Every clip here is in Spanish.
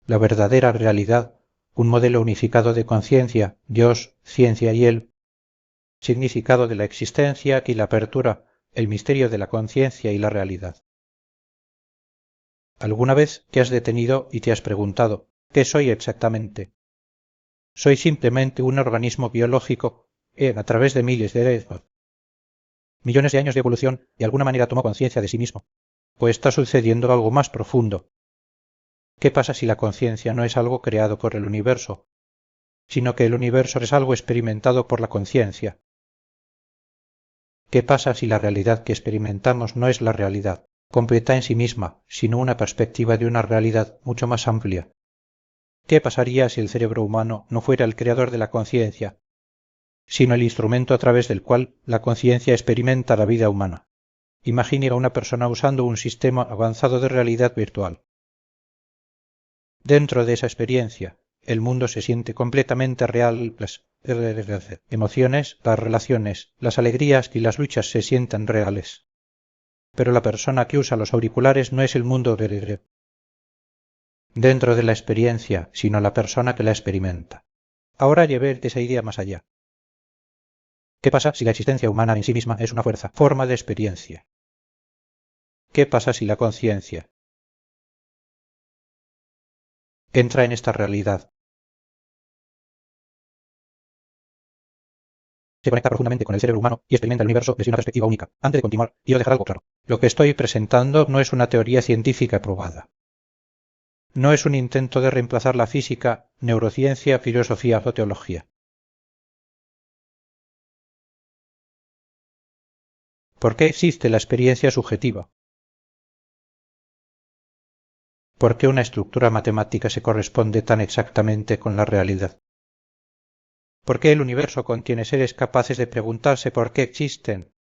la verdadera realidad, un modelo unificado de conciencia, Dios, ciencia y él, significado de la existencia, aquí la apertura, el misterio de la conciencia y la realidad. ¿Alguna vez te has detenido y te has preguntado, ¿qué soy exactamente? ¿Soy simplemente un organismo biológico que, a través de millones de años de evolución, de alguna manera tomó conciencia de sí mismo? ¿O está sucediendo algo más profundo? ¿Qué pasa si la conciencia no es algo creado por el universo, sino que el universo es algo experimentado por la conciencia? ¿Qué pasa si la realidad que experimentamos no es la realidad, completa en sí misma, sino una perspectiva de una realidad mucho más amplia? ¿Qué pasaría si el cerebro humano no fuera el creador de la conciencia, sino el instrumento a través del cual la conciencia experimenta la vida humana? Imagine a una persona usando un sistema avanzado de realidad virtual. Dentro de esa experiencia, el mundo se siente completamente real, las emociones, las relaciones, las alegrías y las luchas se sienten reales. Pero la persona que usa los auriculares no es el mundo dentro de la experiencia, sino la persona que la experimenta. Ahora llevé esa idea más allá. ¿Qué pasa si la existencia humana en sí misma es una fuerza, forma de experiencia? ¿Qué pasa si la conciencia entra en esta realidad? Se conecta profundamente con el cerebro humano y experimenta el universo desde una perspectiva única. Antes de continuar, quiero dejar algo claro. Lo que estoy presentando no es una teoría científica probada. No es un intento de reemplazar la física, neurociencia, filosofía o teología. ¿Por qué existe la experiencia subjetiva? ¿Por qué una estructura matemática se corresponde tan exactamente con la realidad? ¿Por qué el universo contiene seres capaces de preguntarse por qué existen?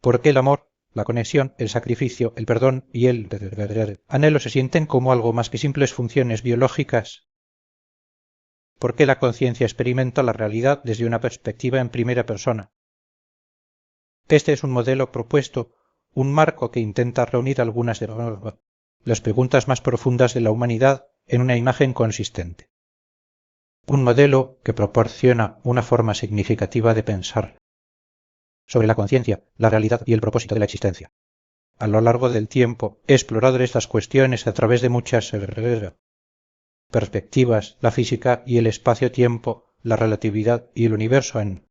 ¿Por qué el amor, la conexión, el sacrificio, el perdón y el anhelo se sienten como algo más que simples funciones biológicas? ¿Por qué la conciencia experimenta la realidad desde una perspectiva en primera persona? Este es un modelo propuesto, un marco que intenta reunir algunas de las preguntas más profundas de la humanidad en una imagen consistente. Un modelo que proporciona una forma significativa de pensar sobre la conciencia, la realidad y el propósito de la existencia. A lo largo del tiempo he explorado estas cuestiones a través de muchas perspectivas, la física y el espacio-tiempo, la relatividad y el universo en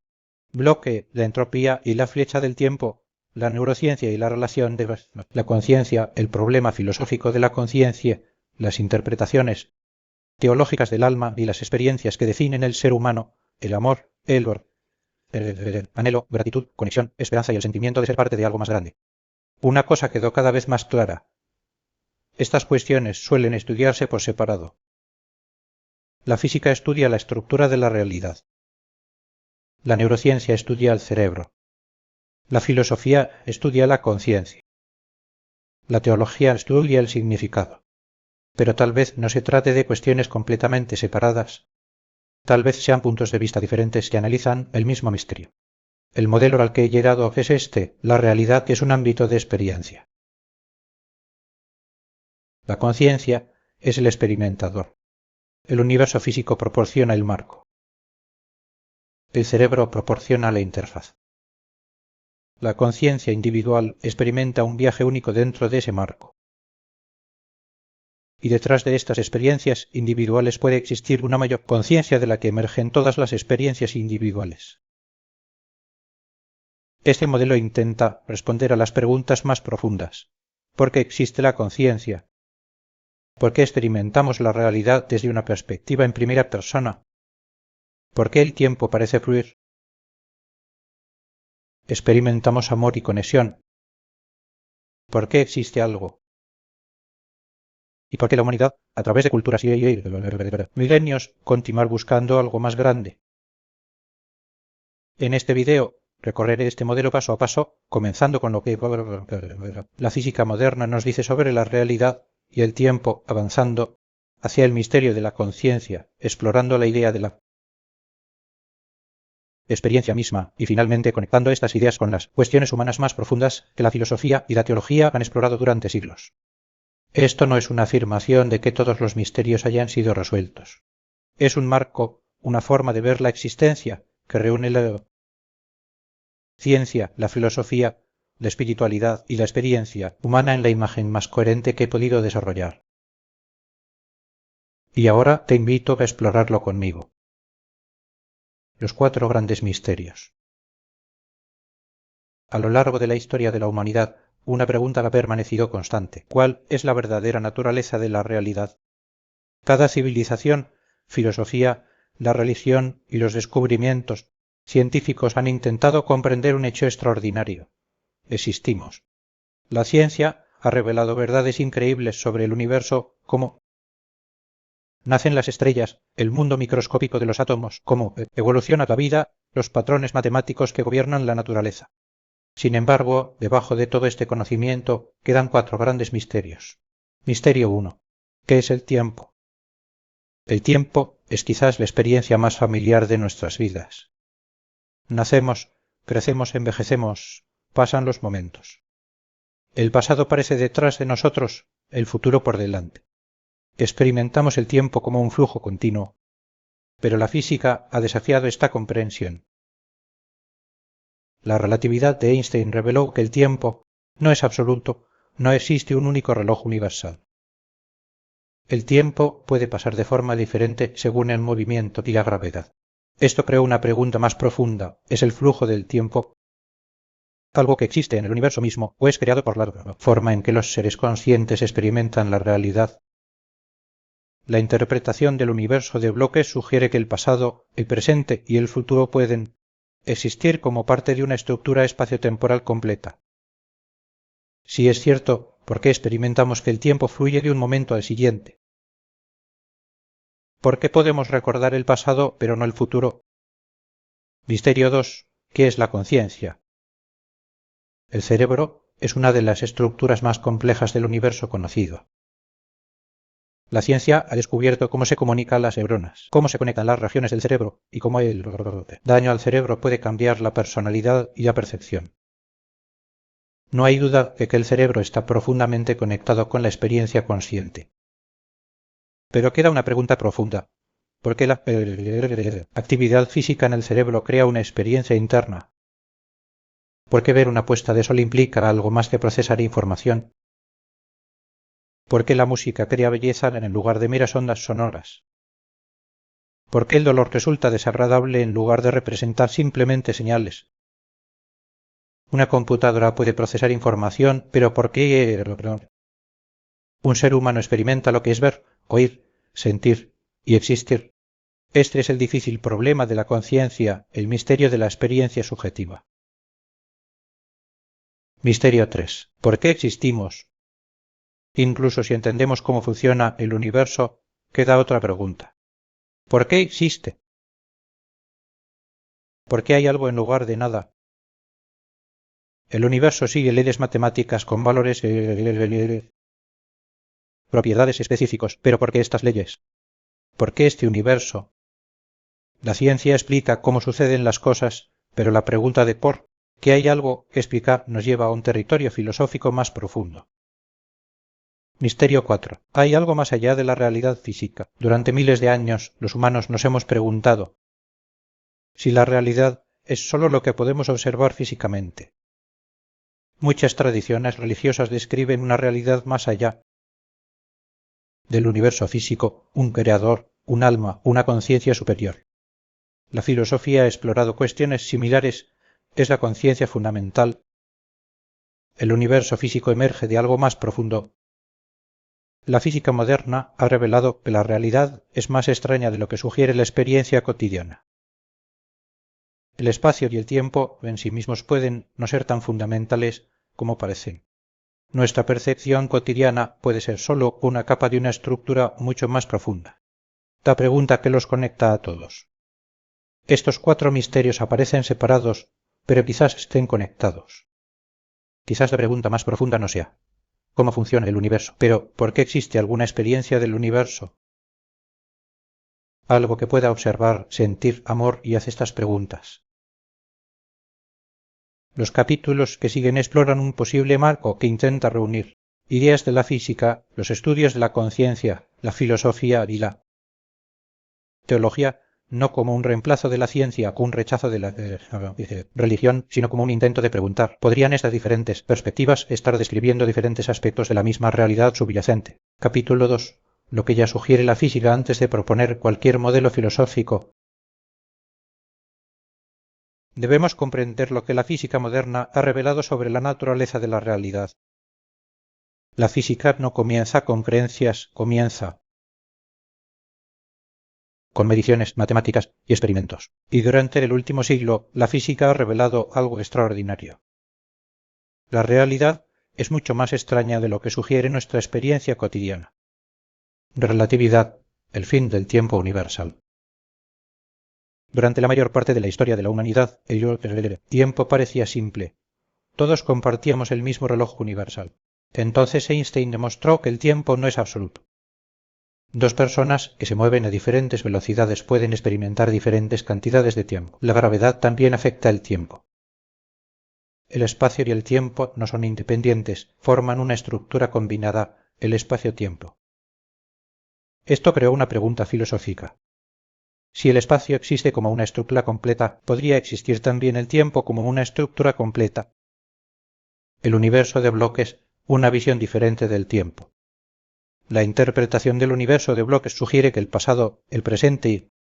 bloque, la entropía y la flecha del tiempo, la neurociencia y la relación de la conciencia, el problema filosófico de la conciencia, las interpretaciones teológicas del alma y las experiencias que definen el ser humano, el amor, el anhelo, gratitud, conexión, esperanza y el sentimiento de ser parte de algo más grande. Una cosa quedó cada vez más clara. Estas cuestiones suelen estudiarse por separado. La física estudia la estructura de la realidad. La neurociencia estudia el cerebro. La filosofía estudia la conciencia. La teología estudia el significado. Pero tal vez no se trate de cuestiones completamente separadas. Tal vez sean puntos de vista diferentes que analizan el mismo misterio. El modelo al que he llegado es este, la realidad que es un ámbito de experiencia. La conciencia es el experimentador. El universo físico proporciona el marco. El cerebro proporciona la interfaz. La conciencia individual experimenta un viaje único dentro de ese marco. Y detrás de estas experiencias individuales puede existir una mayor conciencia de la que emergen todas las experiencias individuales. Este modelo intenta responder a las preguntas más profundas. ¿Por qué existe la conciencia? ¿Por qué experimentamos la realidad desde una perspectiva en primera persona? ¿Por qué el tiempo parece fluir? Experimentamos amor y conexión. ¿Por qué existe algo? ¿Y por qué la humanidad, a través de culturas y milenios, continuar buscando algo más grande? En este video recorreré este modelo paso a paso, comenzando con lo que la física moderna nos dice sobre la realidad y el tiempo, avanzando hacia el misterio de la conciencia, explorando la idea de la experiencia misma y finalmente conectando estas ideas con las cuestiones humanas más profundas que la filosofía y la teología han explorado durante siglos. Esto no es una afirmación de que todos los misterios hayan sido resueltos. Es un marco, una forma de ver la existencia que reúne la ciencia, la filosofía, la espiritualidad y la experiencia humana en la imagen más coherente que he podido desarrollar. Y ahora te invito a explorarlo conmigo. Los 4 grandes misterios. A lo largo de la historia de la humanidad, una pregunta ha permanecido constante. ¿Cuál es la verdadera naturaleza de la realidad? Cada civilización, filosofía, la religión y los descubrimientos científicos han intentado comprender un hecho extraordinario. Existimos. La ciencia ha revelado verdades increíbles sobre el universo como nacen las estrellas, el mundo microscópico de los átomos, cómo evoluciona la vida, los patrones matemáticos que gobiernan la naturaleza. Sin embargo, debajo de todo este conocimiento quedan 4 grandes misterios. Misterio 1. ¿Qué es el tiempo? El tiempo es quizás la experiencia más familiar de nuestras vidas. Nacemos, crecemos, envejecemos, pasan los momentos. El pasado parece detrás de nosotros, el futuro por delante. Experimentamos el tiempo como un flujo continuo, pero la física ha desafiado esta comprensión. La relatividad de Einstein reveló que el tiempo no es absoluto, no existe un único reloj universal. El tiempo puede pasar de forma diferente según el movimiento y la gravedad. Esto creó una pregunta más profunda: ¿es el flujo del tiempo algo que existe en el universo mismo o es creado por la forma en que los seres conscientes experimentan la realidad? La interpretación del universo de bloques sugiere que el pasado, el presente y el futuro pueden existir como parte de una estructura espaciotemporal completa. Si es cierto, ¿por qué experimentamos que el tiempo fluye de un momento al siguiente? ¿Por qué podemos recordar el pasado pero no el futuro? Misterio 2. ¿Qué es la conciencia? El cerebro es una de las estructuras más complejas del universo conocido. La ciencia ha descubierto cómo se comunican las neuronas, cómo se conectan las regiones del cerebro y cómo el daño al cerebro puede cambiar la personalidad y la percepción. No hay duda de que el cerebro está profundamente conectado con la experiencia consciente. Pero queda una pregunta profunda. ¿Por qué la actividad física en el cerebro crea una experiencia interna? ¿Por qué ver una puesta de sol implica algo más que procesar información? ¿Por qué la música crea belleza en lugar de meras ondas sonoras? ¿Por qué el dolor resulta desagradable en lugar de representar simplemente señales? Una computadora puede procesar información, pero ¿por qué un ser humano experimenta lo que es ver, oír, sentir y existir? Este es el difícil problema de la conciencia, el misterio de la experiencia subjetiva. Misterio 3. ¿Por qué existimos? Incluso si entendemos cómo funciona el universo, queda otra pregunta. ¿Por qué existe? ¿Por qué hay algo en lugar de nada? El universo sigue leyes matemáticas con valores propiedades específicos, pero ¿por qué estas leyes? ¿Por qué este universo? La ciencia explica cómo suceden las cosas, pero la pregunta de por qué hay algo que explicar nos lleva a un territorio filosófico más profundo. Misterio 4. Hay algo más allá de la realidad física. Durante miles de años los humanos nos hemos preguntado si la realidad es sólo lo que podemos observar físicamente. Muchas tradiciones religiosas describen una realidad más allá del universo físico, un creador, un alma, una conciencia superior. La filosofía ha explorado cuestiones similares. ¿Es la conciencia fundamental? ¿El universo físico emerge de algo más profundo? La física moderna ha revelado que la realidad es más extraña de lo que sugiere la experiencia cotidiana. El espacio y el tiempo en sí mismos pueden no ser tan fundamentales como parecen. Nuestra percepción cotidiana puede ser sólo una capa de una estructura mucho más profunda. La pregunta que los conecta a todos. Estos 4 misterios aparecen separados, pero quizás estén conectados. Quizás la pregunta más profunda no sea ¿cómo funciona el universo? Pero ¿por qué existe alguna experiencia del universo? Algo que pueda observar, sentir amor y hace estas preguntas. Los capítulos que siguen exploran un posible marco que intenta reunir ideas de la física, los estudios de la conciencia, la filosofía y la teología, no como un reemplazo de la ciencia o un rechazo de la religión, sino como un intento de preguntar, ¿podrían estas diferentes perspectivas estar describiendo diferentes aspectos de la misma realidad subyacente? Capítulo 2. Lo que ya sugiere la física antes de proponer cualquier modelo filosófico. Debemos comprender lo que la física moderna ha revelado sobre la naturaleza de la realidad. La física no comienza con creencias, comienza con mediciones, matemáticas y experimentos. Y durante el último siglo, la física ha revelado algo extraordinario. La realidad es mucho más extraña de lo que sugiere nuestra experiencia cotidiana. Relatividad, el fin del tiempo universal. Durante la mayor parte de la historia de la humanidad, el tiempo parecía simple. Todos compartíamos el mismo reloj universal. Entonces Einstein demostró que el tiempo no es absoluto. Dos personas que se mueven a diferentes velocidades pueden experimentar diferentes cantidades de tiempo. La gravedad también afecta el tiempo. El espacio y el tiempo no son independientes, forman una estructura combinada, el espacio-tiempo. Esto creó una pregunta filosófica. Si el espacio existe como una estructura completa, ¿podría existir también el tiempo como una estructura completa? El universo de bloques, una visión diferente del tiempo. La interpretación del universo de bloques sugiere que el pasado, el presente y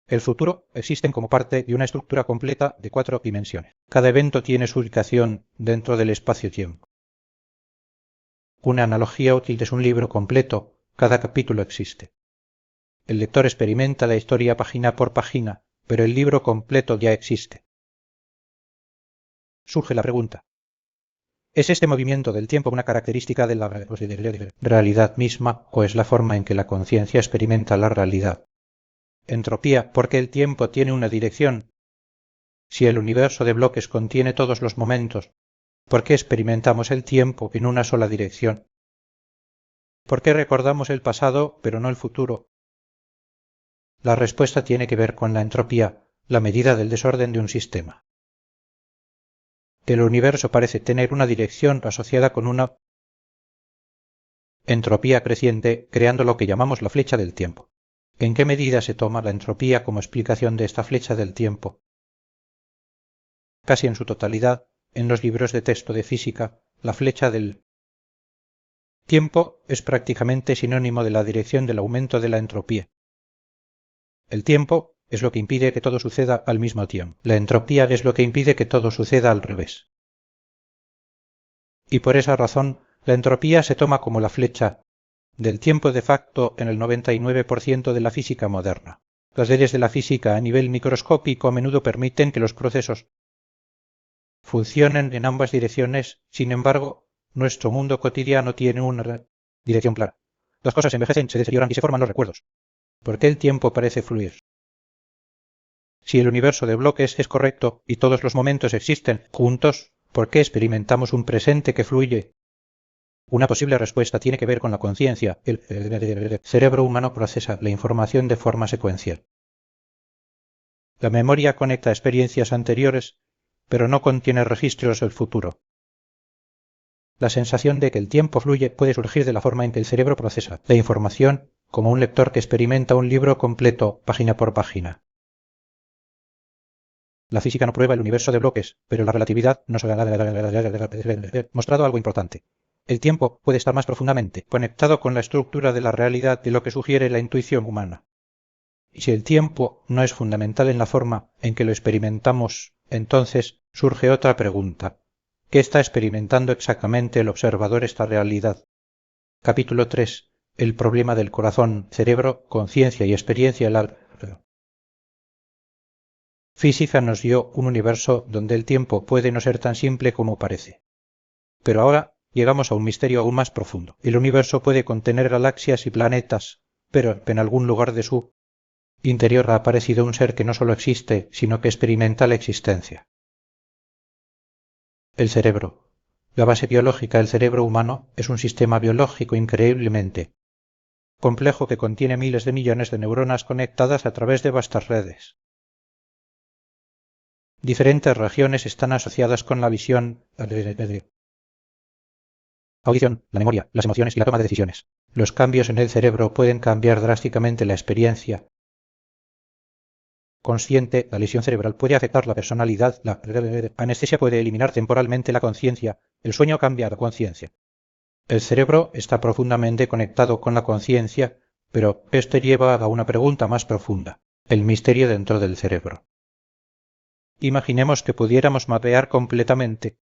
el futuro existen como parte de una estructura completa de 4 dimensiones. Cada evento tiene su ubicación dentro del espacio-tiempo. Una analogía útil es un libro completo, cada capítulo existe. El lector experimenta la historia página por página, pero el libro completo ya existe. Surge la pregunta: ¿es este movimiento del tiempo una característica de la realidad misma o es la forma en que la conciencia experimenta la realidad? Entropía, ¿por qué el tiempo tiene una dirección? Si el universo de bloques contiene todos los momentos, ¿por qué experimentamos el tiempo en una sola dirección? ¿Por qué recordamos el pasado pero no el futuro? La respuesta tiene que ver con la entropía, la medida del desorden de un sistema. El universo parece tener una dirección asociada con una entropía creciente, creando lo que llamamos la flecha del tiempo. ¿En qué medida se toma la entropía como explicación de esta flecha del tiempo? Casi en su totalidad, en los libros de texto de física, la flecha del tiempo es prácticamente sinónimo de la dirección del aumento de la entropía. El tiempo es lo que impide que todo suceda al mismo tiempo. La entropía es lo que impide que todo suceda al revés. Y por esa razón, la entropía se toma como la flecha del tiempo de facto en el 99% de la física moderna. Las leyes de la física a nivel microscópico a menudo permiten que los procesos funcionen en ambas direcciones, sin embargo, nuestro mundo cotidiano tiene una dirección clara. Las cosas envejecen, se deterioran y se forman los recuerdos. ¿Por qué el tiempo parece fluir? Si el universo de bloques es correcto y todos los momentos existen juntos, ¿por qué experimentamos un presente que fluye? Una posible respuesta tiene que ver con la conciencia. El cerebro humano procesa la información de forma secuencial. La memoria conecta experiencias anteriores, pero no contiene registros del futuro. La sensación de que el tiempo fluye puede surgir de la forma en que el cerebro procesa la información, como un lector que experimenta un libro completo, página por página. La física no prueba el universo de bloques, pero la relatividad nos ha mostrado algo importante. El tiempo puede estar más profundamente conectado con la estructura de la realidad de lo que sugiere la intuición humana. Y si el tiempo no es fundamental en la forma en que lo experimentamos, entonces surge otra pregunta. ¿Qué está experimentando exactamente el observador esta realidad? Capítulo 3. El problema del corazón, cerebro, conciencia y experiencia. La física nos dio un universo donde el tiempo puede no ser tan simple como parece. Pero ahora llegamos a un misterio aún más profundo. El universo puede contener galaxias y planetas, pero en algún lugar de su interior ha aparecido un ser que no solo existe, sino que experimenta la existencia. El cerebro. La base biológica del cerebro humano es un sistema biológico increíblemente complejo que contiene miles de millones de neuronas conectadas a través de vastas redes. Diferentes regiones están asociadas con la visión audición, la memoria, las emociones y la toma de decisiones. Los cambios en el cerebro pueden cambiar drásticamente la experiencia consciente. La lesión cerebral puede afectar la personalidad. La anestesia puede eliminar temporalmente la conciencia. El sueño cambia la conciencia. El cerebro está profundamente conectado con la conciencia, pero esto lleva a una pregunta más profunda: el misterio dentro del cerebro. Imaginemos que pudiéramos mapear completamente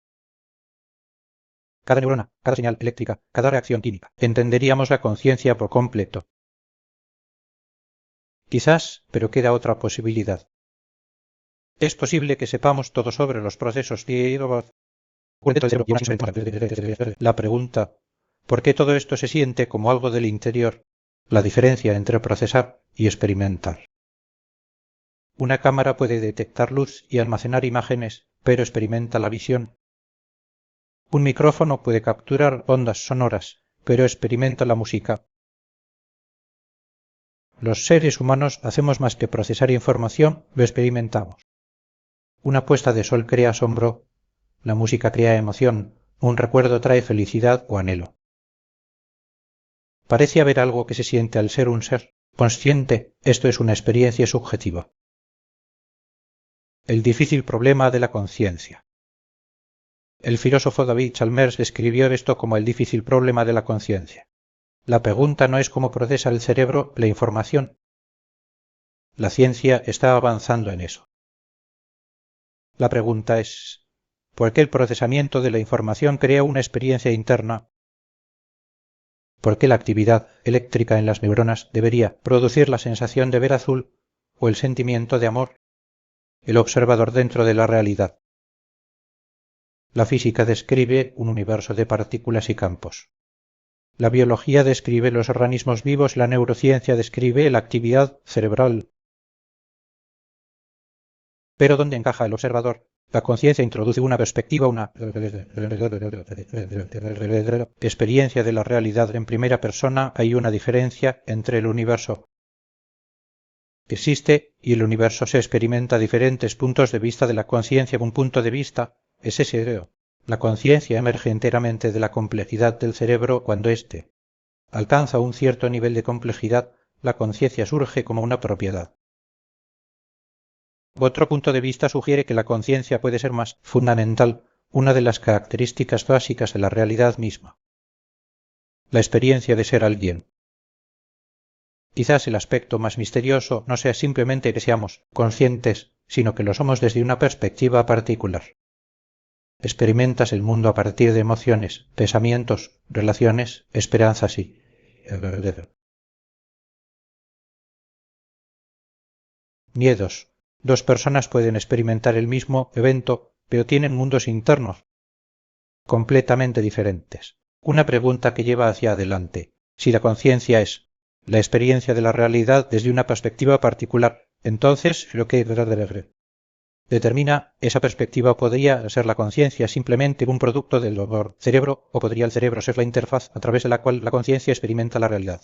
cada neurona, cada señal eléctrica, cada reacción química. Entenderíamos la conciencia por completo. Quizás, pero queda otra posibilidad. Es posible que sepamos todo sobre los procesos la pregunta: ¿por qué todo esto se siente como algo del interior? La diferencia entre procesar y experimentar. Una cámara puede detectar luz y almacenar imágenes, pero experimenta la visión. Un micrófono puede capturar ondas sonoras, pero experimenta la música. Los seres humanos hacemos más que procesar información, lo experimentamos. Una puesta de sol crea asombro, la música crea emoción, un recuerdo trae felicidad o anhelo. Parece haber algo que se siente al ser un ser consciente. Esto es una experiencia subjetiva. El difícil problema de la conciencia. El filósofo David Chalmers escribió esto como el difícil problema de la conciencia. La pregunta no es cómo procesa el cerebro la información. La ciencia está avanzando en eso. La pregunta es: ¿por qué el procesamiento de la información crea una experiencia interna? ¿Por qué la actividad eléctrica en las neuronas debería producir la sensación de ver azul o el sentimiento de amor? El observador dentro de la realidad. La física describe un universo de partículas y campos. La biología describe los organismos vivos, la neurociencia describe la actividad cerebral. Pero ¿dónde encaja el observador? La conciencia introduce una perspectiva, una experiencia de la realidad en primera persona. Hay una diferencia entre el universo que existe y el universo. Se experimenta diferentes puntos de vista de la conciencia. Un punto de vista es ese. La conciencia emerge enteramente de la complejidad del cerebro. Cuando éste alcanza un cierto nivel de complejidad, la conciencia surge como una propiedad. Otro punto de vista sugiere que la conciencia puede ser más fundamental, una de las características básicas de la realidad misma. La experiencia de ser alguien. Quizás el aspecto más misterioso no sea simplemente que seamos conscientes, sino que lo somos desde una perspectiva particular. Experimentas el mundo a partir de emociones, pensamientos, relaciones, esperanzas y... miedos. Dos personas pueden experimentar el mismo evento, pero tienen mundos internos completamente diferentes. Una pregunta que lleva hacia adelante: si la conciencia es la experiencia de la realidad desde una perspectiva particular, entonces lo que determina esa perspectiva podría ser la conciencia simplemente un producto del cerebro, o podría el cerebro ser la interfaz a través de la cual la conciencia experimenta la realidad.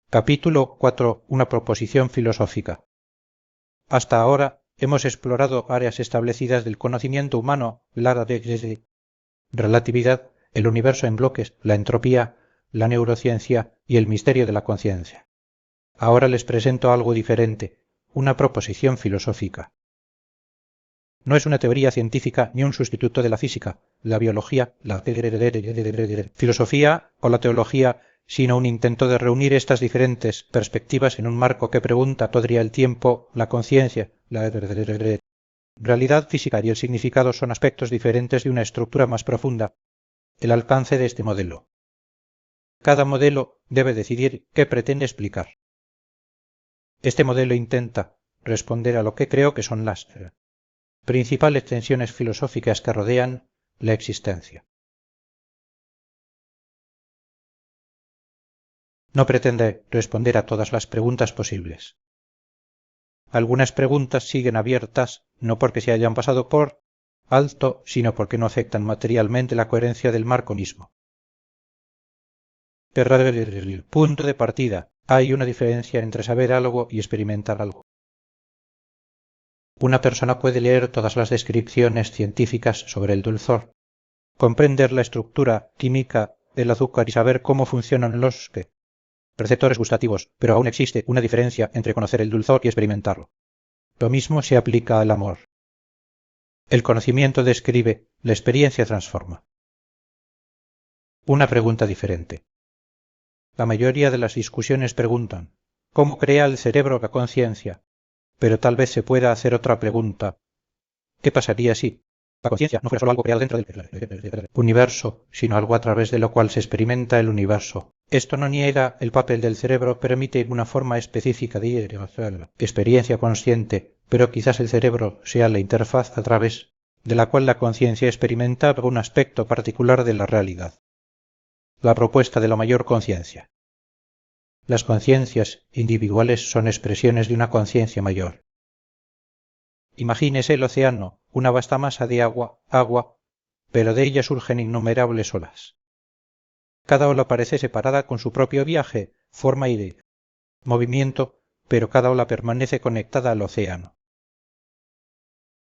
Capítulo 4. Una proposición filosófica. Hasta ahora hemos explorado áreas establecidas del conocimiento humano: la relatividad, el universo en bloques, la entropía, la neurociencia y el misterio de la conciencia. Ahora les presento algo diferente, una proposición filosófica. No es una teoría científica ni un sustituto de la física, la biología, la filosofía o la teología, sino un intento de reunir estas diferentes perspectivas en un marco que pregunta todo el tiempo: la conciencia, la realidad física y el significado son aspectos diferentes de una estructura más profunda. El alcance de este modelo. Cada modelo debe decidir qué pretende explicar. Este modelo intenta responder a lo que creo que son las principales tensiones filosóficas que rodean la existencia. No pretende responder a todas las preguntas posibles. Algunas preguntas siguen abiertas, no porque se hayan pasado por alto, sino porque no afectan materialmente la coherencia del marco mismo. Punto de partida. Hay una diferencia entre saber algo y experimentar algo. Una persona puede leer todas las descripciones científicas sobre el dulzor, comprender la estructura química el azúcar y saber cómo funcionan los receptores gustativos, pero aún existe una diferencia entre conocer el dulzor y experimentarlo. Lo mismo se aplica al amor. El conocimiento describe, la experiencia transforma. Una pregunta diferente. La mayoría de las discusiones preguntan, ¿cómo crea el cerebro la conciencia? Pero tal vez se pueda hacer otra pregunta. ¿Qué pasaría si la conciencia no fuera solo algo creado dentro del universo, sino algo a través de lo cual se experimenta el universo? Esto no niega el papel del cerebro, permite una forma específica de experiencia consciente, pero quizás el cerebro sea la interfaz a través de la cual la conciencia experimenta algún aspecto particular de la realidad. La propuesta de la mayor conciencia. Las conciencias individuales son expresiones de una conciencia mayor. Imagínese el océano, una vasta masa de agua, pero de ella surgen innumerables olas. Cada ola parece separada con su propio viaje, forma y de movimiento, pero cada ola permanece conectada al océano.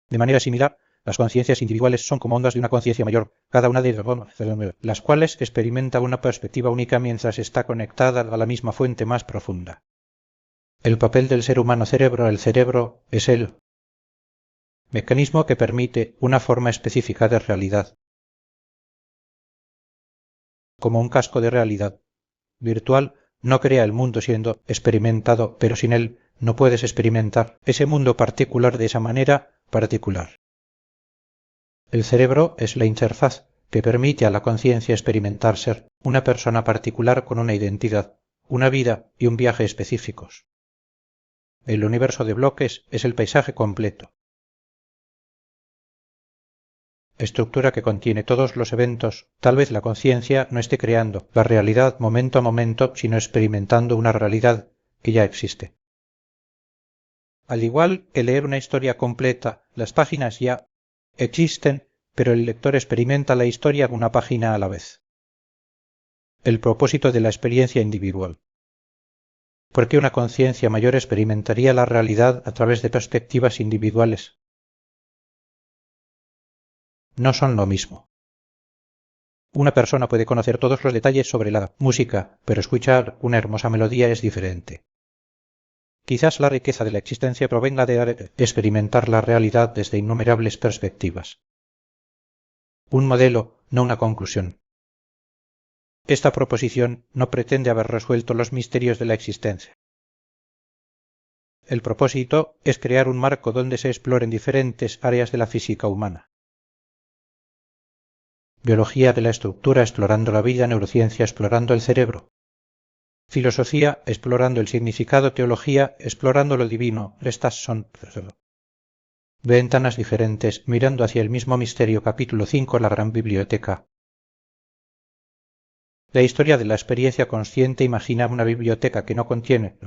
De manera similar, las conciencias individuales son como ondas de una conciencia mayor, cada una de las cuales experimenta una perspectiva única mientras está conectada a la misma fuente más profunda. El papel del ser humano cerebro, el cerebro, es el mecanismo que permite una forma específica de realidad, como un casco de realidad virtual. No crea el mundo siendo experimentado, pero sin él no puedes experimentar ese mundo particular de esa manera particular. El cerebro es la interfaz que permite a la conciencia experimentar ser una persona particular con una identidad, una vida y un viaje específicos. El universo de bloques es el paisaje completo. Estructura que contiene todos los eventos. Tal vez la conciencia no esté creando la realidad momento a momento, sino experimentando una realidad que ya existe. Al igual que leer una historia completa, las páginas ya existen, pero el lector experimenta la historia una página a la vez. El propósito de la experiencia individual. ¿Por qué una conciencia mayor experimentaría la realidad a través de perspectivas individuales? No son lo mismo. Una persona puede conocer todos los detalles sobre la música, pero escuchar una hermosa melodía es diferente. Quizás la riqueza de la existencia provenga de experimentar la realidad desde innumerables perspectivas. Un modelo, no una conclusión. Esta proposición no pretende haber resuelto los misterios de la existencia. El propósito es crear un marco donde se exploren diferentes áreas de la física humana. Biología de la estructura explorando la vida, neurociencia explorando el cerebro. Filosofía explorando el significado, teología explorando lo divino. Estas son ventanas diferentes mirando hacia el mismo misterio. Capítulo 5. La gran biblioteca. La historia de la experiencia consciente imagina una biblioteca que no contiene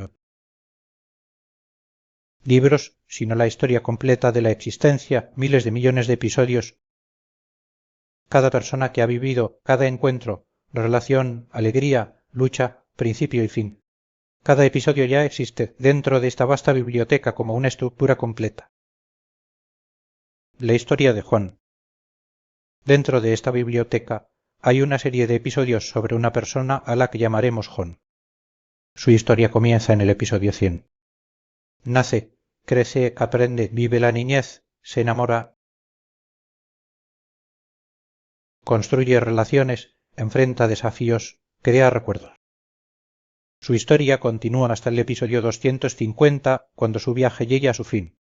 libros, sino la historia completa de la existencia, miles de millones de episodios. Cada persona que ha vivido, cada encuentro, relación, alegría, lucha, principio y fin. Cada episodio ya existe dentro de esta vasta biblioteca como una estructura completa. La historia de Juan. Dentro de esta biblioteca hay una serie de episodios sobre una persona a la que llamaremos Juan. Su historia comienza en el episodio 100. Nace, crece, aprende, vive la niñez, se enamora, construye relaciones, enfrenta desafíos, crea recuerdos. Su historia continúa hasta el episodio 250, cuando su viaje llegue a su fin.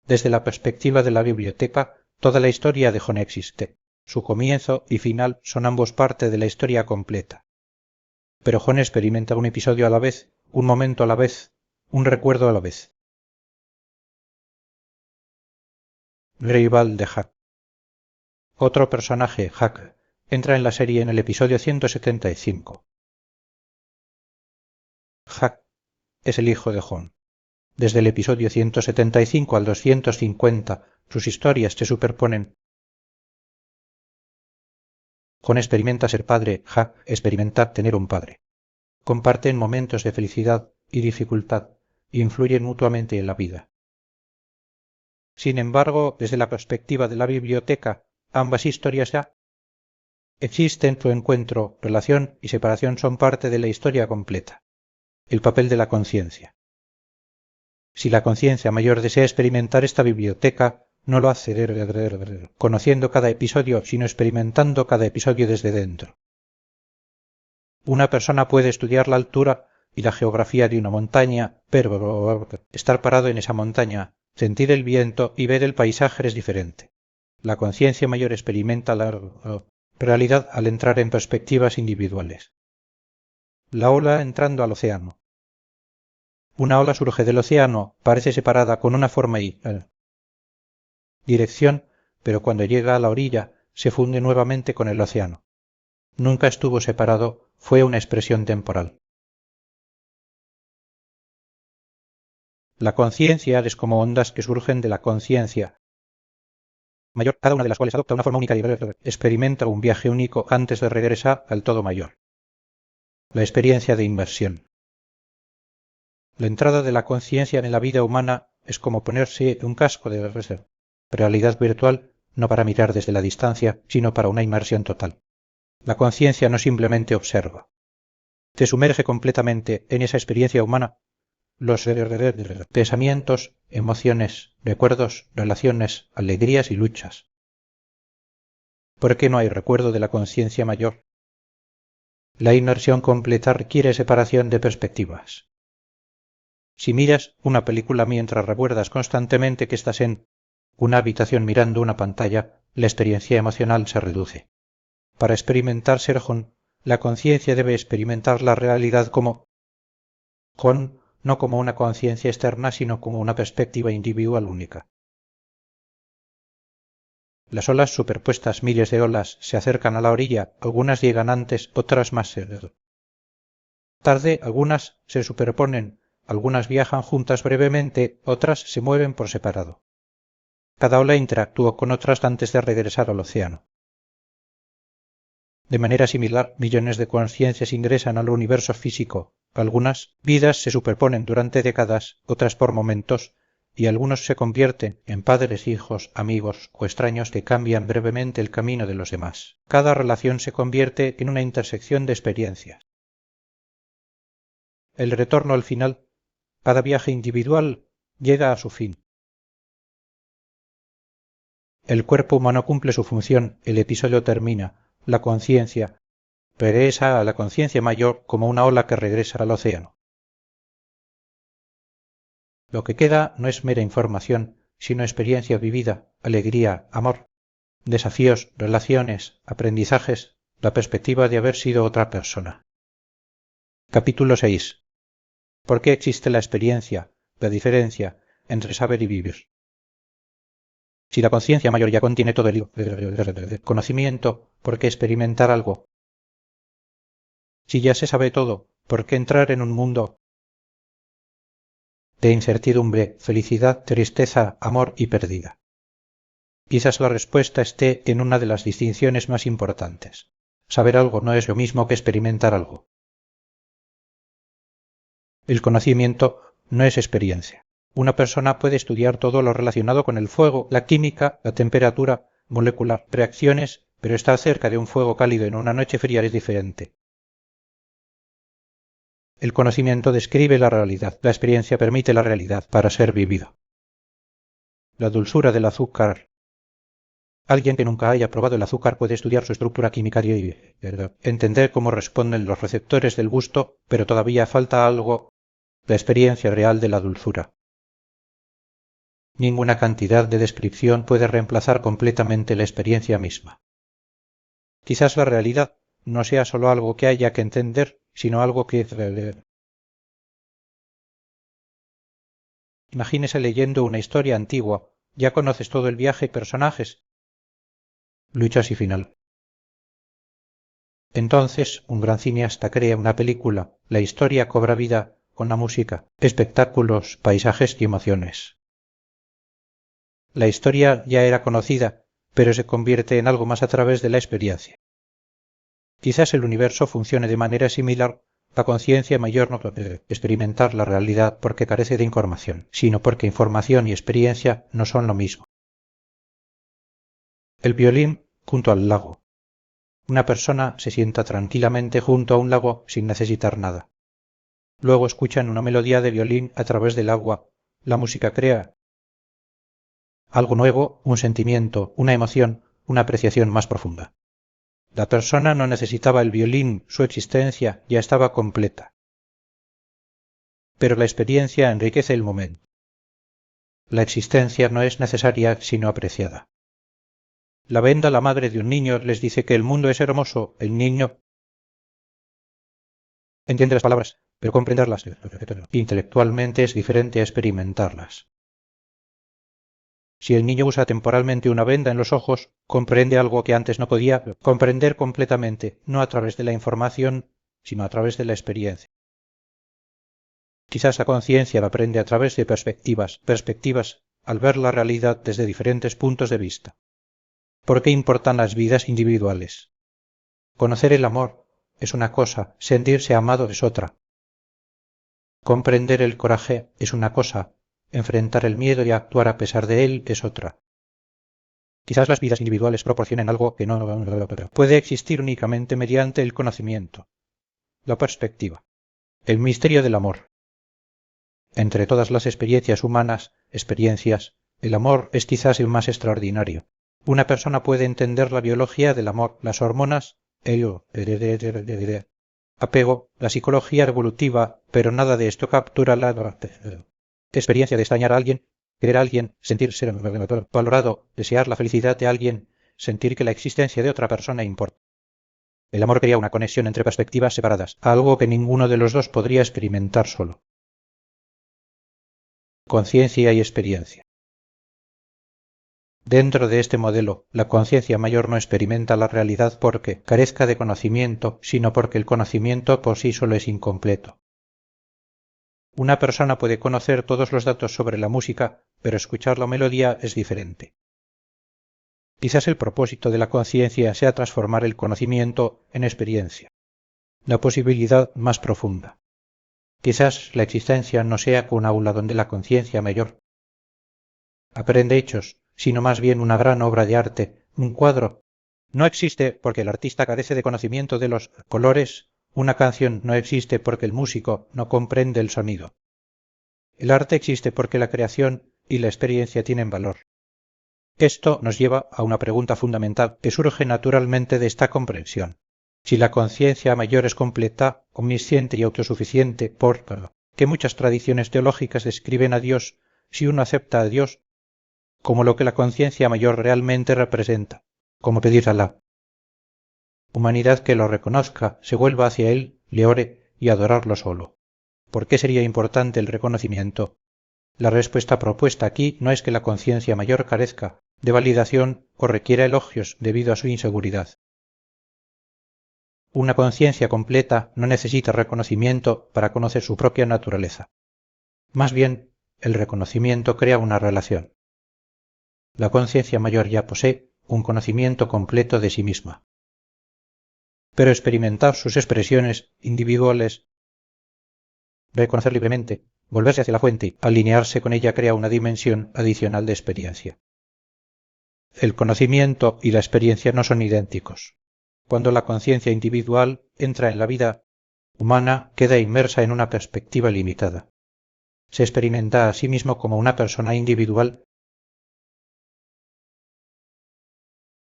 Desde la perspectiva de la biblioteca, toda la historia de Juan existe. Su comienzo y final son ambos parte de la historia completa. Pero Juan experimenta un episodio a la vez, un momento a la vez, un recuerdo a la vez. Greifswald de Hack. Otro personaje, Hack, entra en la serie en el episodio 175. Hack es el hijo de Juan. Desde el episodio 175 al 250, sus historias se superponen. Juan experimenta ser padre, Hack experimenta tener un padre. Comparten momentos de felicidad y dificultad, influyen mutuamente en la vida. Sin embargo, desde la perspectiva de la biblioteca, ambas historias ya Existen su encuentro, relación y separación son parte de la historia completa. El papel de la conciencia. Si la conciencia mayor desea experimentar esta biblioteca, no lo hace conociendo cada episodio, sino experimentando cada episodio desde dentro. Una persona puede estudiar la altura y la geografía de una montaña, pero estar parado en esa montaña, sentir el viento y ver el paisaje es diferente. La conciencia mayor experimenta la realidad al entrar en perspectivas individuales. La ola entrando al océano. Una ola surge del océano, parece separada con una forma y dirección, pero cuando llega a la orilla se funde nuevamente con el océano. Nunca estuvo separado, fue una expresión temporal. La conciencia es como ondas que surgen de la conciencia mayor, cada una de las cuales adopta una forma única y experimenta un viaje único antes de regresar al todo mayor. La experiencia de inmersión. La entrada de la conciencia en la vida humana es como ponerse un casco de realidad virtual, no para mirar desde la distancia, sino para una inmersión total. La conciencia no simplemente observa. Te sumerge completamente en esa experiencia humana los pensamientos, emociones, recuerdos, relaciones, alegrías y luchas. ¿Por qué no hay recuerdo de la conciencia mayor? La inmersión completa requiere separación de perspectivas. Si miras una película mientras recuerdas constantemente que estás en una habitación mirando una pantalla, la experiencia emocional se reduce. Para experimentar Serjón, la conciencia debe experimentar la realidad como Jon, no como una conciencia externa, sino como una perspectiva individual única. Las olas superpuestas, miles de olas, se acercan a la orilla, algunas llegan antes, otras más tarde, algunas se superponen, algunas viajan juntas brevemente, otras se mueven por separado. Cada ola interactúa con otras antes de regresar al océano. De manera similar, millones de conciencias ingresan al universo físico. Algunas vidas se superponen durante décadas, otras por momentos, y algunos se convierten en padres, hijos, amigos o extraños que cambian brevemente el camino de los demás. Cada relación se convierte en una intersección de experiencias. El retorno al final, cada viaje individual, llega a su fin. El cuerpo humano cumple su función, el episodio termina, la conciencia regresa a la conciencia mayor como una ola que regresa al océano. Lo que queda no es mera información, sino experiencia vivida, alegría, amor, desafíos, relaciones, aprendizajes, la perspectiva de haber sido otra persona. Capítulo 6. ¿Por qué existe la experiencia, la diferencia entre saber y vivir? Si la conciencia mayor ya contiene todo el conocimiento, ¿por qué experimentar algo? Si ya se sabe todo, ¿por qué entrar en un mundo de incertidumbre, felicidad, tristeza, amor y pérdida? Quizás la respuesta esté en una de las distinciones más importantes. Saber algo no es lo mismo que experimentar algo. El conocimiento no es experiencia. Una persona puede estudiar todo lo relacionado con el fuego, la química, la temperatura molecular, reacciones, pero estar cerca de un fuego cálido en una noche fría es diferente. El conocimiento describe la realidad, la experiencia permite la realidad para ser vivida. La dulzura del azúcar. Alguien que nunca haya probado el azúcar puede estudiar su estructura química y entender cómo responden los receptores del gusto, pero todavía falta algo, la experiencia real de la dulzura. Ninguna cantidad de descripción puede reemplazar completamente la experiencia misma. Quizás la realidad no sea solo algo que haya que entender, sino algo que... Imagínese leyendo una historia antigua, ya conoces todo el viaje y personajes. Luchas y final. Entonces, un gran cineasta crea una película, la historia cobra vida con la música, espectáculos, paisajes y emociones. La historia ya era conocida, pero se convierte en algo más a través de la experiencia. Quizás el universo funcione de manera similar, la conciencia mayor no puede experimentar la realidad porque carece de información, sino porque información y experiencia no son lo mismo. El violín junto al lago. Una persona se sienta tranquilamente junto a un lago sin necesitar nada. Luego escuchan una melodía de violín a través del agua. La música crea algo nuevo, un sentimiento, una emoción, una apreciación más profunda. La persona no necesitaba el violín, su existencia ya estaba completa. Pero la experiencia enriquece el momento. La existencia no es necesaria sino apreciada. La venda, la madre de un niño, les dice que el mundo es hermoso. El niño entiende las palabras, pero comprenderlas intelectualmente es diferente a experimentarlas. Si el niño usa temporalmente una venda en los ojos, comprende algo que antes no podía comprender completamente, no a través de la información, sino a través de la experiencia. Quizás la conciencia la aprende a través de perspectivas al ver la realidad desde diferentes puntos de vista. ¿Por qué importan las vidas individuales? Conocer el amor es una cosa, sentirse amado es otra. Comprender el coraje es una cosa, enfrentar el miedo y actuar a pesar de él es otra. Quizás las vidas individuales proporcionen algo que no puede existir únicamente mediante el conocimiento, la perspectiva, el misterio del amor. Entre todas las experiencias humanas, el amor es quizás el más extraordinario. Una persona puede entender la biología del amor, las hormonas, el apego, la psicología evolutiva, pero nada de esto captura la experiencia de extrañar a alguien, querer a alguien, sentirse valorado, desear la felicidad de alguien, sentir que la existencia de otra persona importa. El amor crea una conexión entre perspectivas separadas, algo que ninguno de los dos podría experimentar solo. Conciencia y experiencia. Dentro de este modelo, la conciencia mayor no experimenta la realidad porque carezca de conocimiento, sino porque el conocimiento por sí solo es incompleto. Una persona puede conocer todos los datos sobre la música, pero escuchar la melodía es diferente. Quizás el propósito de la conciencia sea transformar el conocimiento en experiencia, la posibilidad más profunda. Quizás la existencia no sea un aula donde la conciencia mayor aprende hechos, sino más bien una gran obra de arte, un cuadro. No existe porque el artista carece de conocimiento de los colores, una canción no existe porque el músico no comprende el sonido. El arte existe porque la creación y la experiencia tienen valor. Esto nos lleva a una pregunta fundamental que surge naturalmente de esta comprensión. Si la conciencia mayor es completa, omnisciente y autosuficiente, que muchas tradiciones teológicas describen a Dios, si uno acepta a Dios como lo que la conciencia mayor realmente representa, como pedir a la humanidad que lo reconozca, se vuelva hacia él, le ore y adorarlo solo. ¿Por qué sería importante el reconocimiento? La respuesta propuesta aquí no es que la conciencia mayor carezca de validación o requiera elogios debido a su inseguridad. Una conciencia completa no necesita reconocimiento para conocer su propia naturaleza. Más bien, el reconocimiento crea una relación. La conciencia mayor ya posee un conocimiento completo de sí misma. Pero experimentar sus expresiones individuales, reconocer libremente, volverse hacia la fuente, alinearse con ella crea una dimensión adicional de experiencia. El conocimiento y la experiencia no son idénticos. Cuando la conciencia individual entra en la vida humana, queda inmersa en una perspectiva limitada. Se experimenta a sí mismo como una persona individual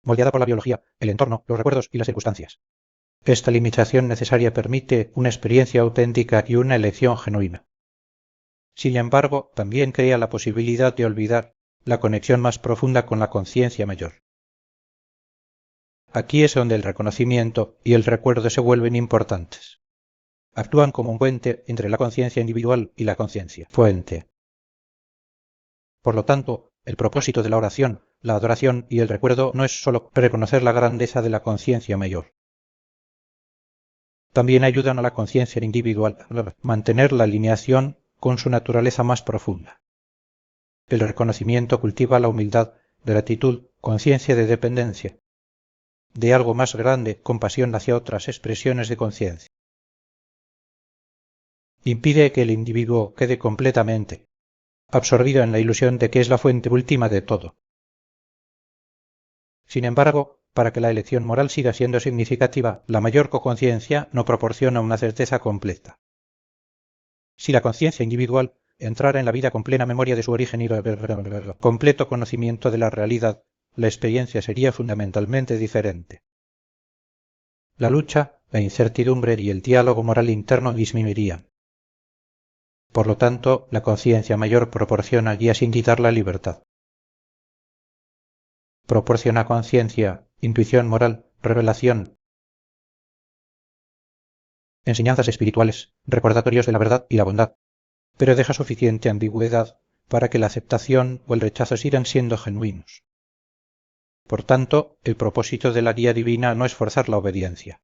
moldeada por la biología, el entorno, los recuerdos y las circunstancias. Esta limitación necesaria permite una experiencia auténtica y una elección genuina. Sin embargo, también crea la posibilidad de olvidar la conexión más profunda con la conciencia mayor. Aquí es donde el reconocimiento y el recuerdo se vuelven importantes. Actúan como un puente entre la conciencia individual y la conciencia fuente. Por lo tanto, el propósito de la oración, la adoración y el recuerdo no es sólo reconocer la grandeza de la conciencia mayor. También ayudan a la conciencia individual a mantener la alineación con su naturaleza más profunda. El reconocimiento cultiva la humildad, gratitud, conciencia de dependencia, de algo más grande, compasión hacia otras expresiones de conciencia. Impide que el individuo quede completamente absorbido en la ilusión de que es la fuente última de todo. Sin embargo, para que la elección moral siga siendo significativa, la mayor conciencia no proporciona una certeza completa. Si la conciencia individual entrara en la vida con plena memoria de su origen y completo conocimiento de la realidad, la experiencia sería fundamentalmente diferente. La lucha, la incertidumbre y el diálogo moral interno disminuirían. Por lo tanto, la conciencia mayor proporciona guía sin quitar la libertad. Proporciona conciencia, intuición moral, revelación, enseñanzas espirituales, recordatorios de la verdad y la bondad, pero deja suficiente ambigüedad para que la aceptación o el rechazo sigan siendo genuinos. Por tanto, el propósito de la guía divina no es forzar la obediencia.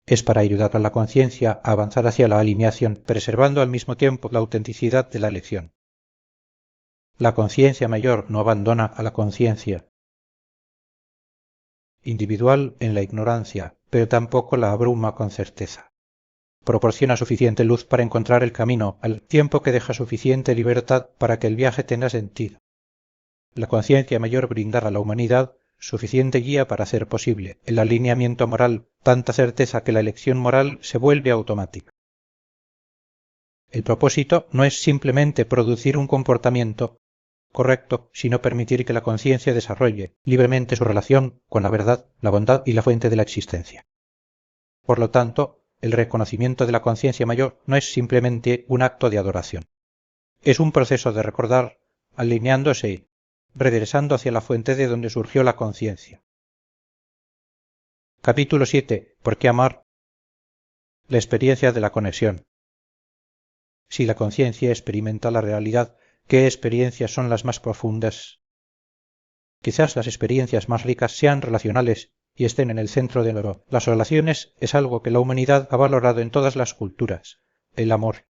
Es para ayudar a la conciencia a avanzar hacia la alineación, preservando al mismo tiempo la autenticidad de la elección. La conciencia mayor no abandona a la conciencia individual en la ignorancia, pero tampoco la abruma con certeza. Proporciona suficiente luz para encontrar el camino, al tiempo que deja suficiente libertad para que el viaje tenga sentido. La conciencia mayor brindará a la humanidad suficiente guía para hacer posible el alineamiento moral, tanta certeza que la elección moral se vuelve automática. El propósito no es simplemente producir un comportamiento correcto, sino permitir que la conciencia desarrolle libremente su relación con la verdad, la bondad y la fuente de la existencia. Por lo tanto, el reconocimiento de la conciencia mayor no es simplemente un acto de adoración. Es un proceso de recordar, alineándose, regresando hacia la fuente de donde surgió la conciencia. Capítulo 7. ¿Por qué amar? La experiencia de la conexión. Si la conciencia experimenta la realidad, ¿qué experiencias son las más profundas? Quizás las experiencias más ricas sean relacionales y estén en el centro del oro. Las relaciones es algo que la humanidad ha valorado en todas las culturas. El amor.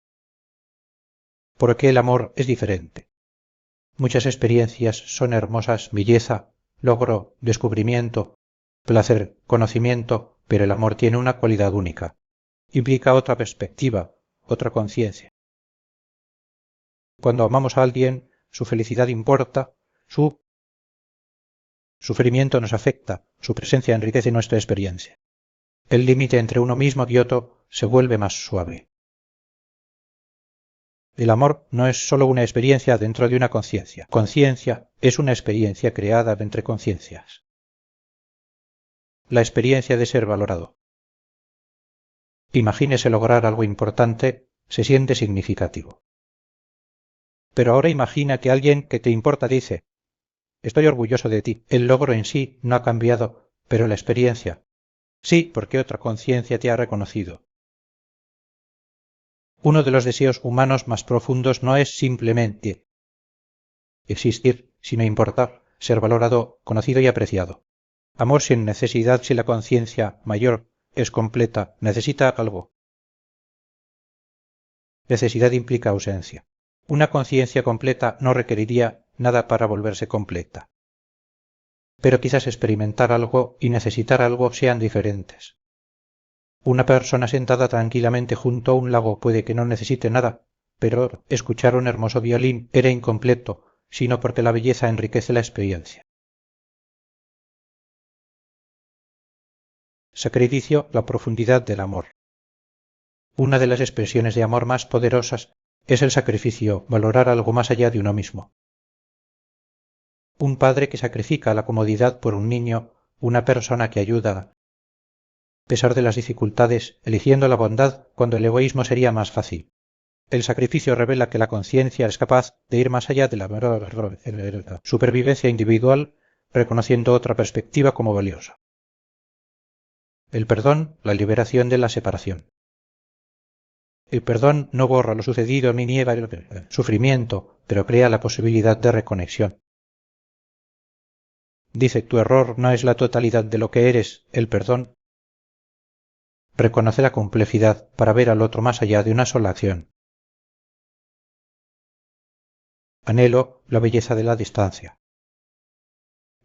¿Por qué el amor es diferente? Muchas experiencias son hermosas, belleza, logro, descubrimiento, placer, conocimiento, pero el amor tiene una cualidad única. Implica otra perspectiva, otra conciencia. Cuando amamos a alguien, su felicidad importa, su sufrimiento nos afecta, su presencia enriquece nuestra experiencia. El límite entre uno mismo y otro se vuelve más suave. El amor no es sólo una experiencia dentro de una conciencia. Conciencia es una experiencia creada entre conciencias. La experiencia de ser valorado. Imagínese lograr algo importante, se siente significativo. Pero ahora imagina que alguien que te importa dice: estoy orgulloso de ti. El logro en sí no ha cambiado, pero la experiencia. Sí, porque otra conciencia te ha reconocido. Uno de los deseos humanos más profundos no es simplemente existir, sino importar, ser valorado, conocido y apreciado. Amor sin necesidad si la conciencia mayor es completa, necesita algo. Necesidad implica ausencia. Una conciencia completa no requeriría nada para volverse completa. Pero quizás experimentar algo y necesitar algo sean diferentes. Una persona sentada tranquilamente junto a un lago puede que no necesite nada, pero escuchar un hermoso violín era incompleto, sino porque la belleza enriquece la experiencia. Sacrificio, la profundidad del amor. Una de las expresiones de amor más poderosas es el sacrificio, valorar algo más allá de uno mismo. Un padre que sacrifica la comodidad por un niño, una persona que ayuda, a pesar de las dificultades, eligiendo la bondad cuando el egoísmo sería más fácil. El sacrificio revela que la conciencia es capaz de ir más allá de la supervivencia individual, reconociendo otra perspectiva como valiosa. El perdón, la liberación de la separación. El perdón no borra lo sucedido ni niega el sufrimiento, pero crea la posibilidad de reconexión. Dice: tu error no es la totalidad de lo que eres. El perdón reconoce la complejidad para ver al otro más allá de una sola acción. Anhelo, la belleza de la distancia.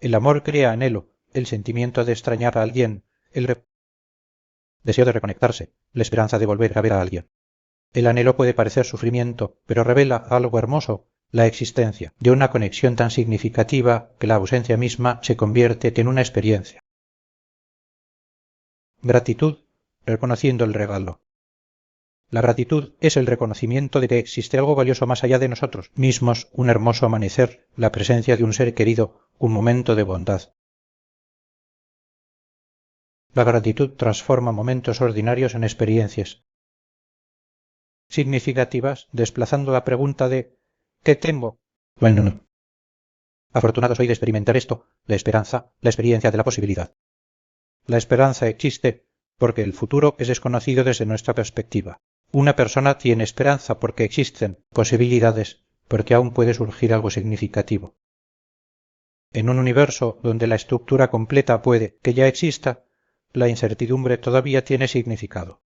El amor crea anhelo, el sentimiento de extrañar a alguien, el deseo de reconectarse, la esperanza de volver a ver a alguien. El anhelo puede parecer sufrimiento, pero revela algo hermoso, la existencia, de una conexión tan significativa que la ausencia misma se convierte en una experiencia. Gratitud, reconociendo el regalo. La gratitud es el reconocimiento de que existe algo valioso más allá de nosotros mismos, un hermoso amanecer, la presencia de un ser querido, un momento de bondad. La gratitud transforma momentos ordinarios en experiencias significativas, desplazando la pregunta de ¿qué tengo? Bueno, no. Afortunado soy de experimentar esto, la esperanza, la experiencia de la posibilidad. La esperanza existe porque el futuro es desconocido desde nuestra perspectiva. Una persona tiene esperanza porque existen posibilidades, porque aún puede surgir algo significativo. En un universo donde la estructura completa puede que ya exista, la incertidumbre todavía tiene significado.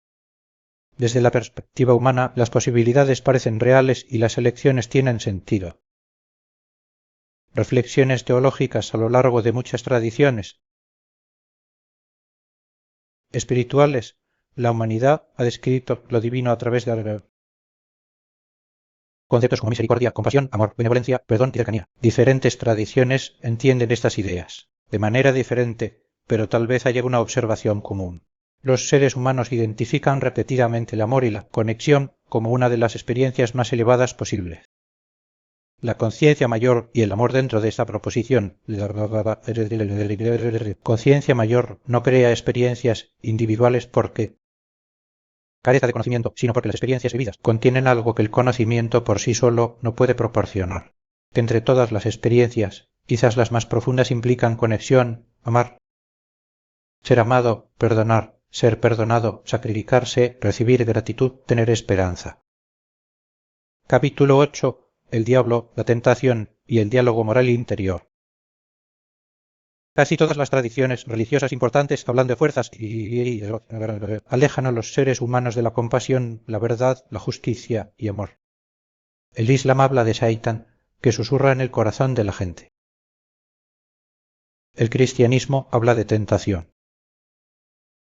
Desde la perspectiva humana, las posibilidades parecen reales y las elecciones tienen sentido. Reflexiones teológicas a lo largo de muchas tradiciones espirituales, la humanidad ha descrito lo divino a través de conceptos como misericordia, compasión, amor, benevolencia, perdón y cercanía. Diferentes tradiciones entienden estas ideas, de manera diferente, pero tal vez haya una observación común. Los seres humanos identifican repetidamente el amor y la conexión como una de las experiencias más elevadas posibles. La conciencia mayor y el amor dentro de esta proposición, conciencia mayor no crea experiencias individuales porque carece de conocimiento, sino porque las experiencias vividas contienen algo que el conocimiento por sí solo no puede proporcionar. Que entre todas las experiencias, quizás las más profundas implican conexión, amar, ser amado, perdonar, ser perdonado, sacrificarse, recibir gratitud, tener esperanza. Capítulo 8. El diablo, la tentación y el diálogo moral interior. Casi todas las tradiciones religiosas importantes hablan de fuerzas y alejan a los seres humanos de la compasión, la verdad, la justicia y amor. El Islam habla de Satan, que susurra en el corazón de la gente. El cristianismo habla de tentación.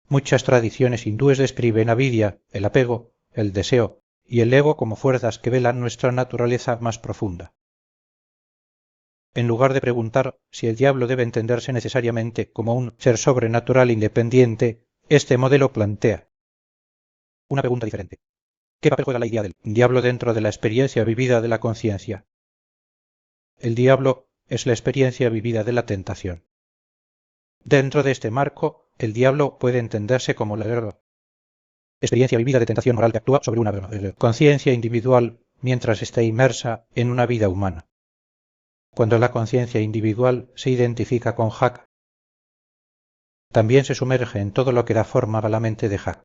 Muchas tradiciones hindúes describen avidia, el apego, el deseo y el ego como fuerzas que velan nuestra naturaleza más profunda. En lugar de preguntar si el diablo debe entenderse necesariamente como un ser sobrenatural independiente, este modelo plantea una pregunta diferente. ¿Qué papel juega la idea del diablo dentro de la experiencia vivida de la conciencia? El diablo es la experiencia vivida de la tentación. Dentro de este marco, el diablo puede entenderse como la experiencia vivida de tentación moral que actúa sobre una conciencia individual mientras está inmersa en una vida humana. Cuando la conciencia individual se identifica con Hak, también se sumerge en todo lo que da forma a la mente de Hak.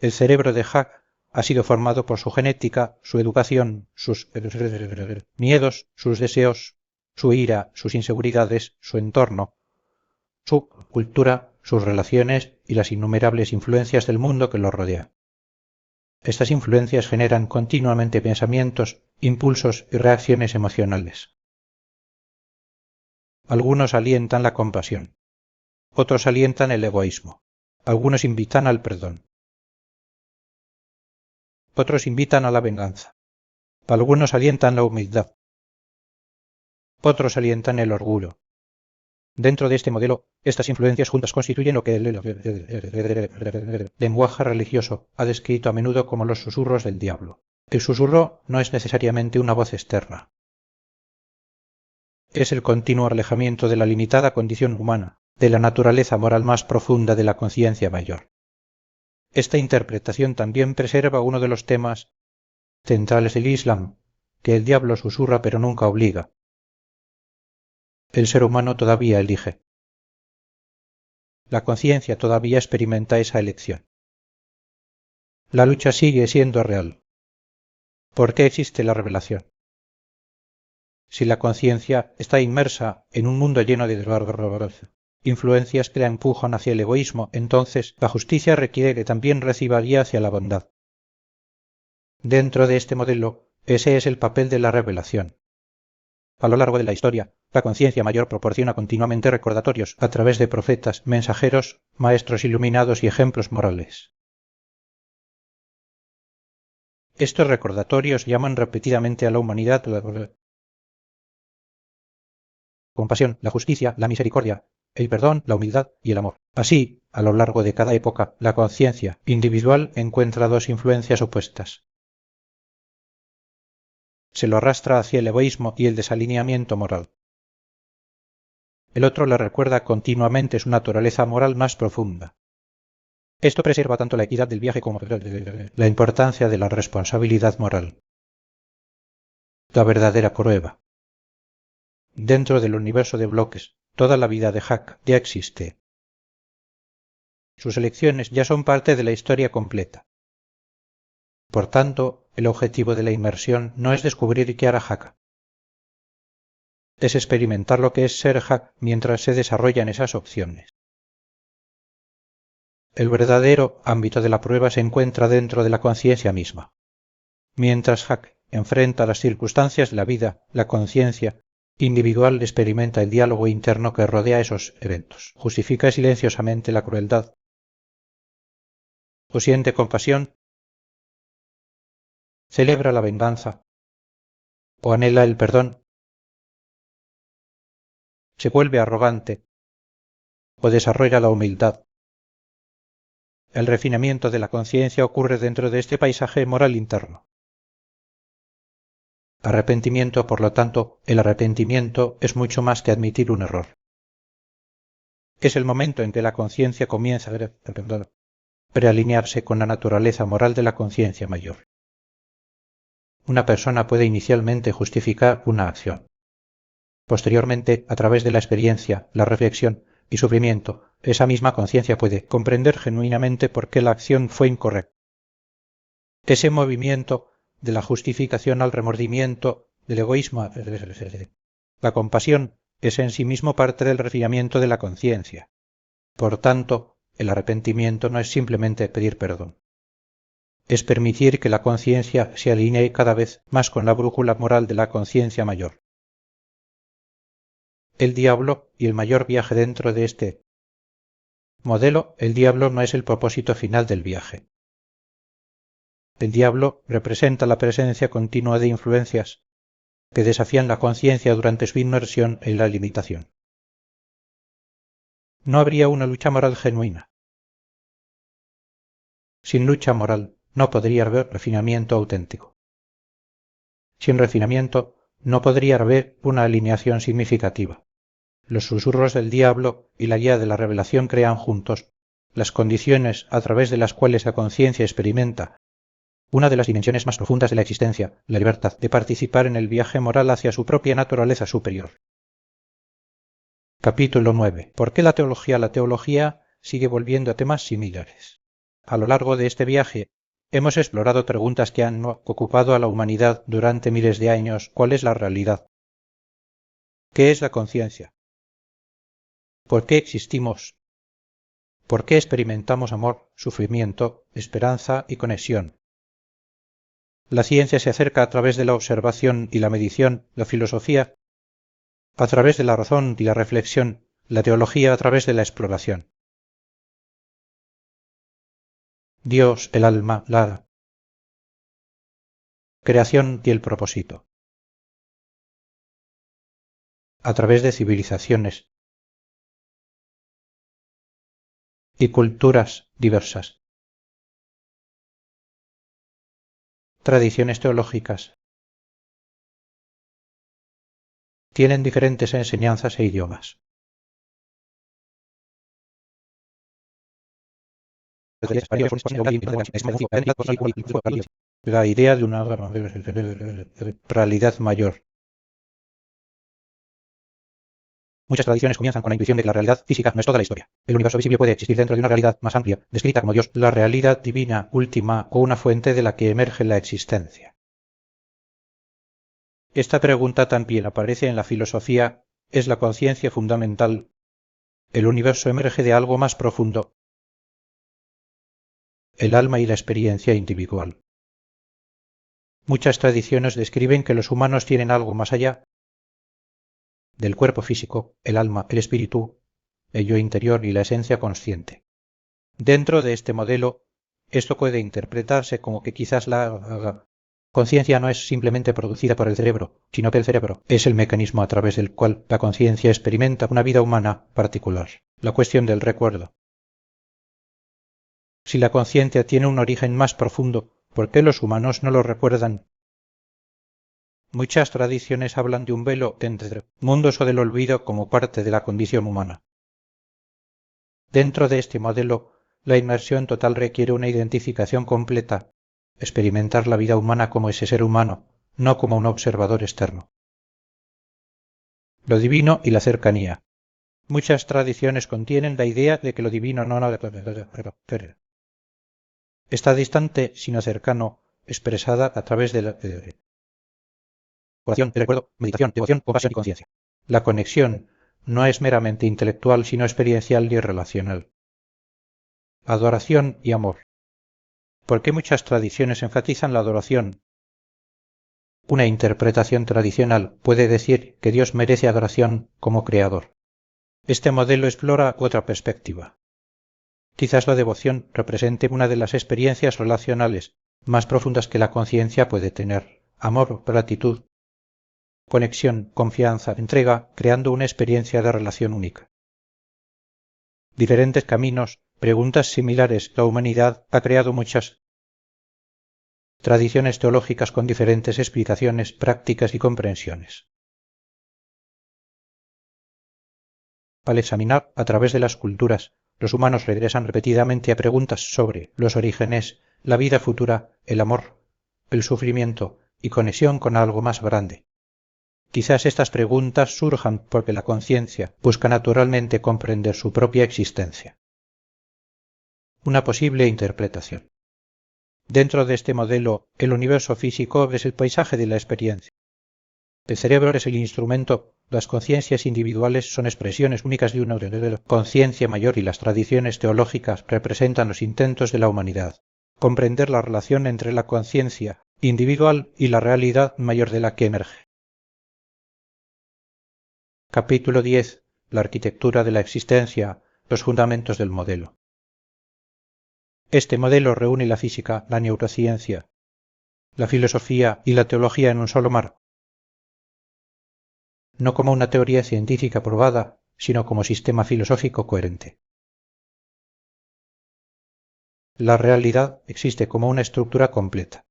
El cerebro de Hak ha sido formado por su genética, su educación, sus miedos, sus deseos, su ira, sus inseguridades, su entorno, su cultura, sus relaciones y las innumerables influencias del mundo que lo rodea. Estas influencias generan continuamente pensamientos, impulsos y reacciones emocionales. Algunos alientan la compasión, otros alientan el egoísmo, algunos invitan al perdón, otros invitan a la venganza, algunos alientan la humildad, otros alientan el orgullo. Dentro de este modelo, estas influencias juntas constituyen lo que el lenguaje religioso ha descrito a menudo como los susurros del diablo. El susurro no es necesariamente una voz externa. Es el continuo alejamiento de la limitada condición humana, de la naturaleza moral más profunda de la conciencia mayor. Esta interpretación también preserva uno de los temas centrales del Islam, que el diablo susurra pero nunca obliga. El ser humano todavía elige. La conciencia todavía experimenta esa elección. La lucha sigue siendo real. ¿Por qué existe la revelación? Si la conciencia está inmersa en un mundo lleno de influencias que la empujan hacia el egoísmo, entonces la justicia requiere que también reciba guía hacia la bondad. Dentro de este modelo, ese es el papel de la revelación. A lo largo de la historia, la conciencia mayor proporciona continuamente recordatorios a través de profetas, mensajeros, maestros iluminados y ejemplos morales. Estos recordatorios llaman repetidamente a la humanidad la compasión, la justicia, la misericordia, el perdón, la humildad y el amor. Así, a lo largo de cada época, la conciencia individual encuentra dos influencias opuestas. Se lo arrastra hacia el egoísmo y el desalineamiento moral. El otro le recuerda continuamente su naturaleza moral más profunda. Esto preserva tanto la equidad del viaje como la importancia de la responsabilidad moral. La verdadera prueba. Dentro del universo de bloques, toda la vida de Huck ya existe. Sus elecciones ya son parte de la historia completa. Por tanto, el objetivo de la inmersión no es descubrir qué hará Huck. Es experimentar lo que es ser Huck mientras se desarrollan esas opciones. El verdadero ámbito de la prueba se encuentra dentro de la conciencia misma. Mientras Huck enfrenta las circunstancias de la vida, la conciencia individual experimenta el diálogo interno que rodea esos eventos. Justifica silenciosamente la crueldad, o siente compasión, celebra la venganza, o anhela el perdón, se vuelve arrogante, o desarrolla la humildad. El refinamiento de la conciencia ocurre dentro de este paisaje moral interno. Arrepentimiento, por lo tanto, el arrepentimiento es mucho más que admitir un error. Es el momento en que la conciencia comienza a prealinearse con la naturaleza moral de la conciencia mayor. Una persona puede inicialmente justificar una acción. Posteriormente, a través de la experiencia, la reflexión y sufrimiento, esa misma conciencia puede comprender genuinamente por qué la acción fue incorrecta. Ese movimiento de la justificación al remordimiento, del egoísmo, la compasión, es en sí mismo parte del refinamiento de la conciencia. Por tanto, el arrepentimiento no es simplemente pedir perdón. Es permitir que la conciencia se alinee cada vez más con la brújula moral de la conciencia mayor. El diablo y el mayor viaje dentro de este modelo, el diablo no es el propósito final del viaje. El diablo representa la presencia continua de influencias que desafían la conciencia durante su inmersión en la limitación. No habría una lucha moral genuina. Sin lucha moral no podría haber refinamiento auténtico. Sin refinamiento no podría haber una alineación significativa. Los susurros del diablo y la guía de la revelación crean juntos las condiciones a través de las cuales la conciencia experimenta una de las dimensiones más profundas de la existencia, la libertad de participar en el viaje moral hacia su propia naturaleza superior. Capítulo 9. ¿Por qué la teología? La teología sigue volviendo a temas similares. A lo largo de este viaje hemos explorado preguntas que han ocupado a la humanidad durante miles de años. ¿Cuál es la realidad? ¿Qué es la conciencia? ¿Por qué existimos? ¿Por qué experimentamos amor, sufrimiento, esperanza y conexión? La ciencia se acerca a través de la observación y la medición, la filosofía a través de la razón y la reflexión, la teología a través de la exploración. Dios, el alma, la creación y el propósito. A través de civilizaciones y culturas diversas. Tradiciones teológicas. Tienen diferentes enseñanzas e idiomas. La idea de una realidad mayor. Muchas tradiciones comienzan con la intuición de que la realidad física no es toda la historia. El universo visible puede existir dentro de una realidad más amplia, descrita como Dios, la realidad divina, última o una fuente de la que emerge la existencia. Esta pregunta también aparece en la filosofía. ¿Es la conciencia fundamental? ¿El universo emerge de algo más profundo? El alma y la experiencia individual. Muchas tradiciones describen que los humanos tienen algo más allá del cuerpo físico, el alma, el espíritu, el yo interior y la esencia consciente. Dentro de este modelo, esto puede interpretarse como que quizás la Conciencia no es simplemente producida por el cerebro, sino que el cerebro es el mecanismo a través del cual la conciencia experimenta una vida humana particular. La cuestión del recuerdo. Si la conciencia tiene un origen más profundo, ¿por qué los humanos no lo recuerdan? Muchas tradiciones hablan de un velo entre mundos o del olvido como parte de la condición humana. Dentro de este modelo, la inmersión total requiere una identificación completa, experimentar la vida humana como ese ser humano, no como un observador externo. Lo divino y la cercanía. Muchas tradiciones contienen la idea de que lo divino no está distante, sino cercano, expresada a través de la oración, el recuerdo, meditación, devoción, compasión y conciencia. La conexión no es meramente intelectual, sino experiencial y relacional. Adoración y amor. ¿Por qué muchas tradiciones enfatizan la adoración? Una interpretación tradicional puede decir que Dios merece adoración como creador. Este modelo explora otra perspectiva. Quizás la devoción represente una de las experiencias relacionales más profundas que la conciencia puede tener. Amor, gratitud, conexión, confianza, entrega, creando una experiencia de relación única. Diferentes caminos, preguntas similares. La humanidad ha creado muchas tradiciones teológicas con diferentes explicaciones, prácticas y comprensiones. Al examinar a través de las culturas, los humanos regresan repetidamente a preguntas sobre los orígenes, la vida futura, el amor, el sufrimiento y conexión con algo más grande. Quizás estas preguntas surjan porque la conciencia busca naturalmente comprender su propia existencia. Una posible interpretación. Dentro de este modelo, el universo físico es el paisaje de la experiencia. El cerebro es el instrumento, las conciencias individuales son expresiones únicas de una conciencia mayor y las tradiciones teológicas representan los intentos de la humanidad. Comprender la relación entre la conciencia individual y la realidad mayor de la que emerge. Capítulo 10. La arquitectura de la existencia, los fundamentos del modelo. Este modelo reúne la física, la neurociencia, la filosofía y la teología en un solo marco. No como una teoría científica probada, sino como sistema filosófico coherente. La realidad existe como una estructura completa.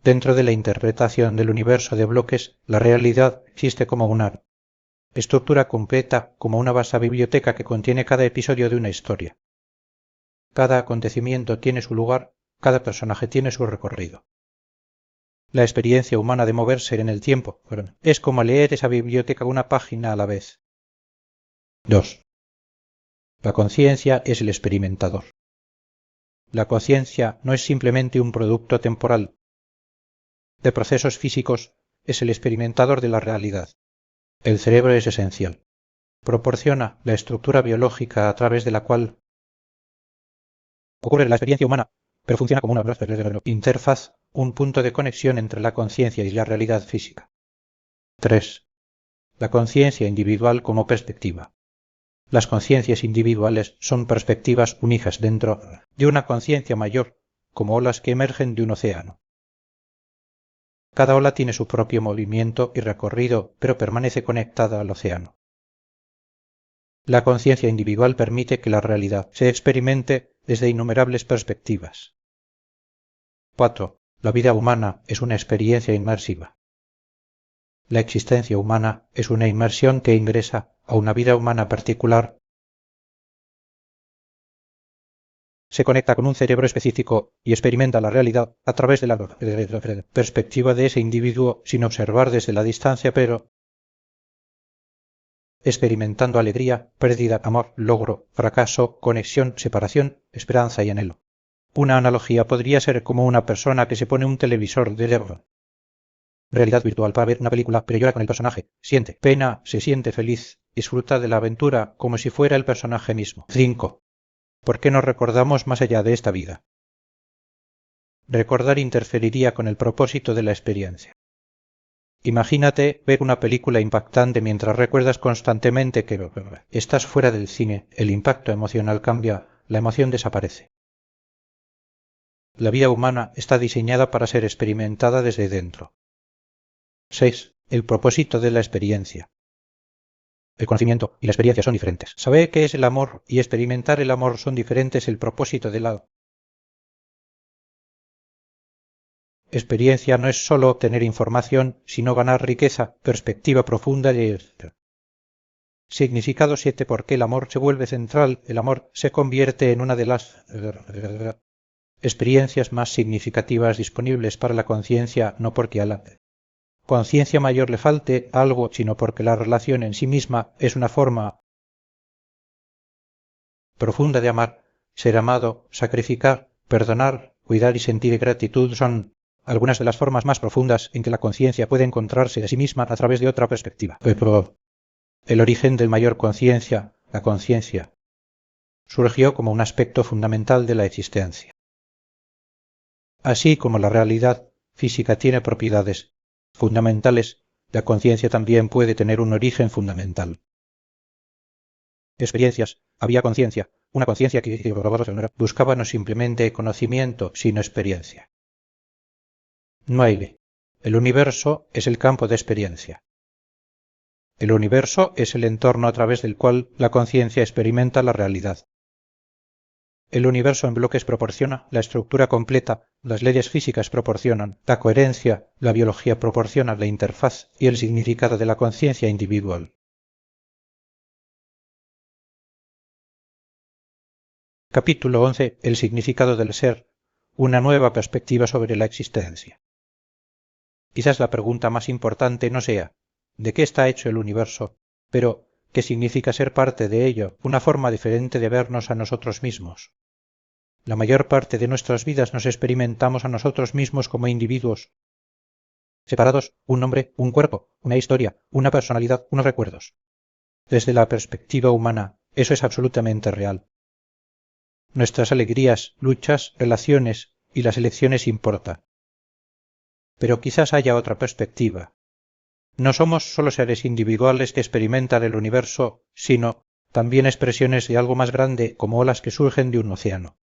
Dentro de la interpretación del universo de bloques, la realidad existe como una estructura completa, como una vasta biblioteca que contiene cada episodio de una historia. Cada acontecimiento tiene su lugar, cada personaje tiene su recorrido. La experiencia humana de moverse en el tiempo es como leer esa biblioteca una página a la vez. 2. La conciencia es el experimentador. La conciencia no es simplemente un producto temporal. De procesos físicos, es el experimentador de la realidad. El cerebro es esencial. Proporciona la estructura biológica a través de la cual ocurre la experiencia humana, pero funciona como una interfaz, un punto de conexión entre la conciencia y la realidad física. 3. La conciencia individual como perspectiva. Las conciencias individuales son perspectivas únicas dentro de una conciencia mayor, como olas que emergen de un océano. Cada ola tiene su propio movimiento y recorrido, pero permanece conectada al océano. La conciencia individual permite que la realidad se experimente desde innumerables perspectivas. 4. La vida humana es una experiencia inmersiva. La existencia humana es una inmersión que ingresa a una vida humana particular, se conecta con un cerebro específico y experimenta la realidad a través de la perspectiva de ese individuo sin observar desde la distancia, pero experimentando alegría, pérdida, amor, logro, fracaso, conexión, separación, esperanza y anhelo. Una analogía podría ser como una persona que se pone un televisor de realidad virtual para ver una película, pero llora con el personaje, siente pena, se siente feliz, disfruta de la aventura como si fuera el personaje mismo. 5. ¿Por qué no recordamos más allá de esta vida? Recordar interferiría con el propósito de la experiencia. Imagínate ver una película impactante mientras recuerdas constantemente que estás fuera del cine, el impacto emocional cambia, la emoción desaparece. La vida humana está diseñada para ser experimentada desde dentro. 6. El propósito de la experiencia. El conocimiento y la experiencia son diferentes. Saber qué es el amor y experimentar el amor son diferentes. El propósito de la experiencia no es sólo obtener información, sino ganar riqueza, perspectiva profunda y... Significado 7. ¿Por qué el amor se vuelve central? El amor se convierte en una de las experiencias más significativas disponibles para la conciencia, no porque a la conciencia mayor le falte algo, sino porque la relación en sí misma es una forma profunda de amar. Ser amado, sacrificar, perdonar, cuidar y sentir gratitud son algunas de las formas más profundas en que la conciencia puede encontrarse a sí misma a través de otra perspectiva. Pero el origen del mayor conciencia, la conciencia, surgió como un aspecto fundamental de la existencia. Así como la realidad física tiene propiedades fundamentales, la conciencia también puede tener un origen fundamental. Experiencias, había conciencia, una conciencia que buscaba no simplemente conocimiento, sino experiencia. 9. El universo es el campo de experiencia. El universo es el entorno a través del cual la conciencia experimenta la realidad. El universo en bloques proporciona la estructura completa, las leyes físicas proporcionan la coherencia, la biología proporciona la interfaz y el significado de la conciencia individual. Capítulo 11. El significado del ser, una nueva perspectiva sobre la existencia. Quizás la pregunta más importante no sea ¿de qué está hecho el universo?, pero ¿qué significa ser parte de ello? Una forma diferente de vernos a nosotros mismos. La mayor parte de nuestras vidas nos experimentamos a nosotros mismos como individuos, separados, un nombre, un cuerpo, una historia, una personalidad, unos recuerdos. Desde la perspectiva humana, eso es absolutamente real. Nuestras alegrías, luchas, relaciones y las elecciones importan. Pero quizás haya otra perspectiva. No somos solo seres individuales que experimentan el universo, sino también expresiones de algo más grande como olas que surgen de un océano.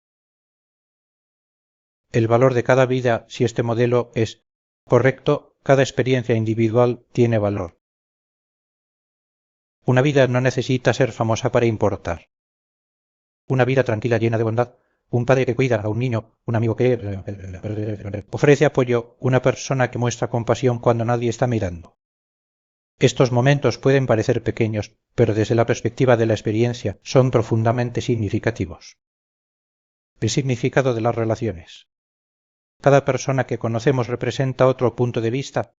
El valor de cada vida, si este modelo es correcto, cada experiencia individual tiene valor. Una vida no necesita ser famosa para importar. Una vida tranquila, llena de bondad, un padre que cuida a un niño, un amigo que ofrece apoyo, una persona que muestra compasión cuando nadie está mirando. Estos momentos pueden parecer pequeños, pero desde la perspectiva de la experiencia son profundamente significativos. El significado de las relaciones. Cada persona que conocemos representa otro punto de vista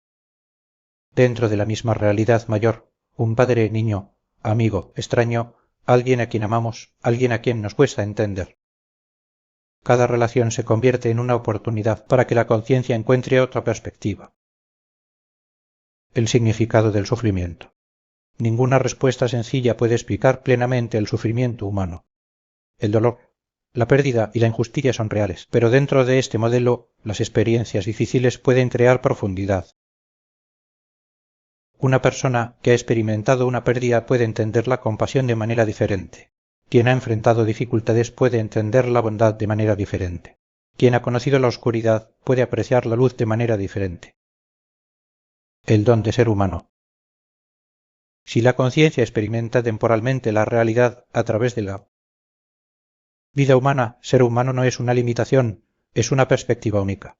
dentro de la misma realidad mayor, un padre, niño, amigo, extraño, alguien a quien amamos, alguien a quien nos cuesta entender. Cada relación se convierte en una oportunidad para que la conciencia encuentre otra perspectiva. El significado del sufrimiento. Ninguna respuesta sencilla puede explicar plenamente el sufrimiento humano. El dolor, la pérdida y la injusticia son reales, pero dentro de este modelo las experiencias difíciles pueden crear profundidad. Una persona que ha experimentado una pérdida puede entender la compasión de manera diferente. Quien ha enfrentado dificultades puede entender la bondad de manera diferente. Quien ha conocido la oscuridad puede apreciar la luz de manera diferente. El don de ser humano. Si la conciencia experimenta temporalmente la realidad a través de la vida humana, ser humano no es una limitación, es una perspectiva única.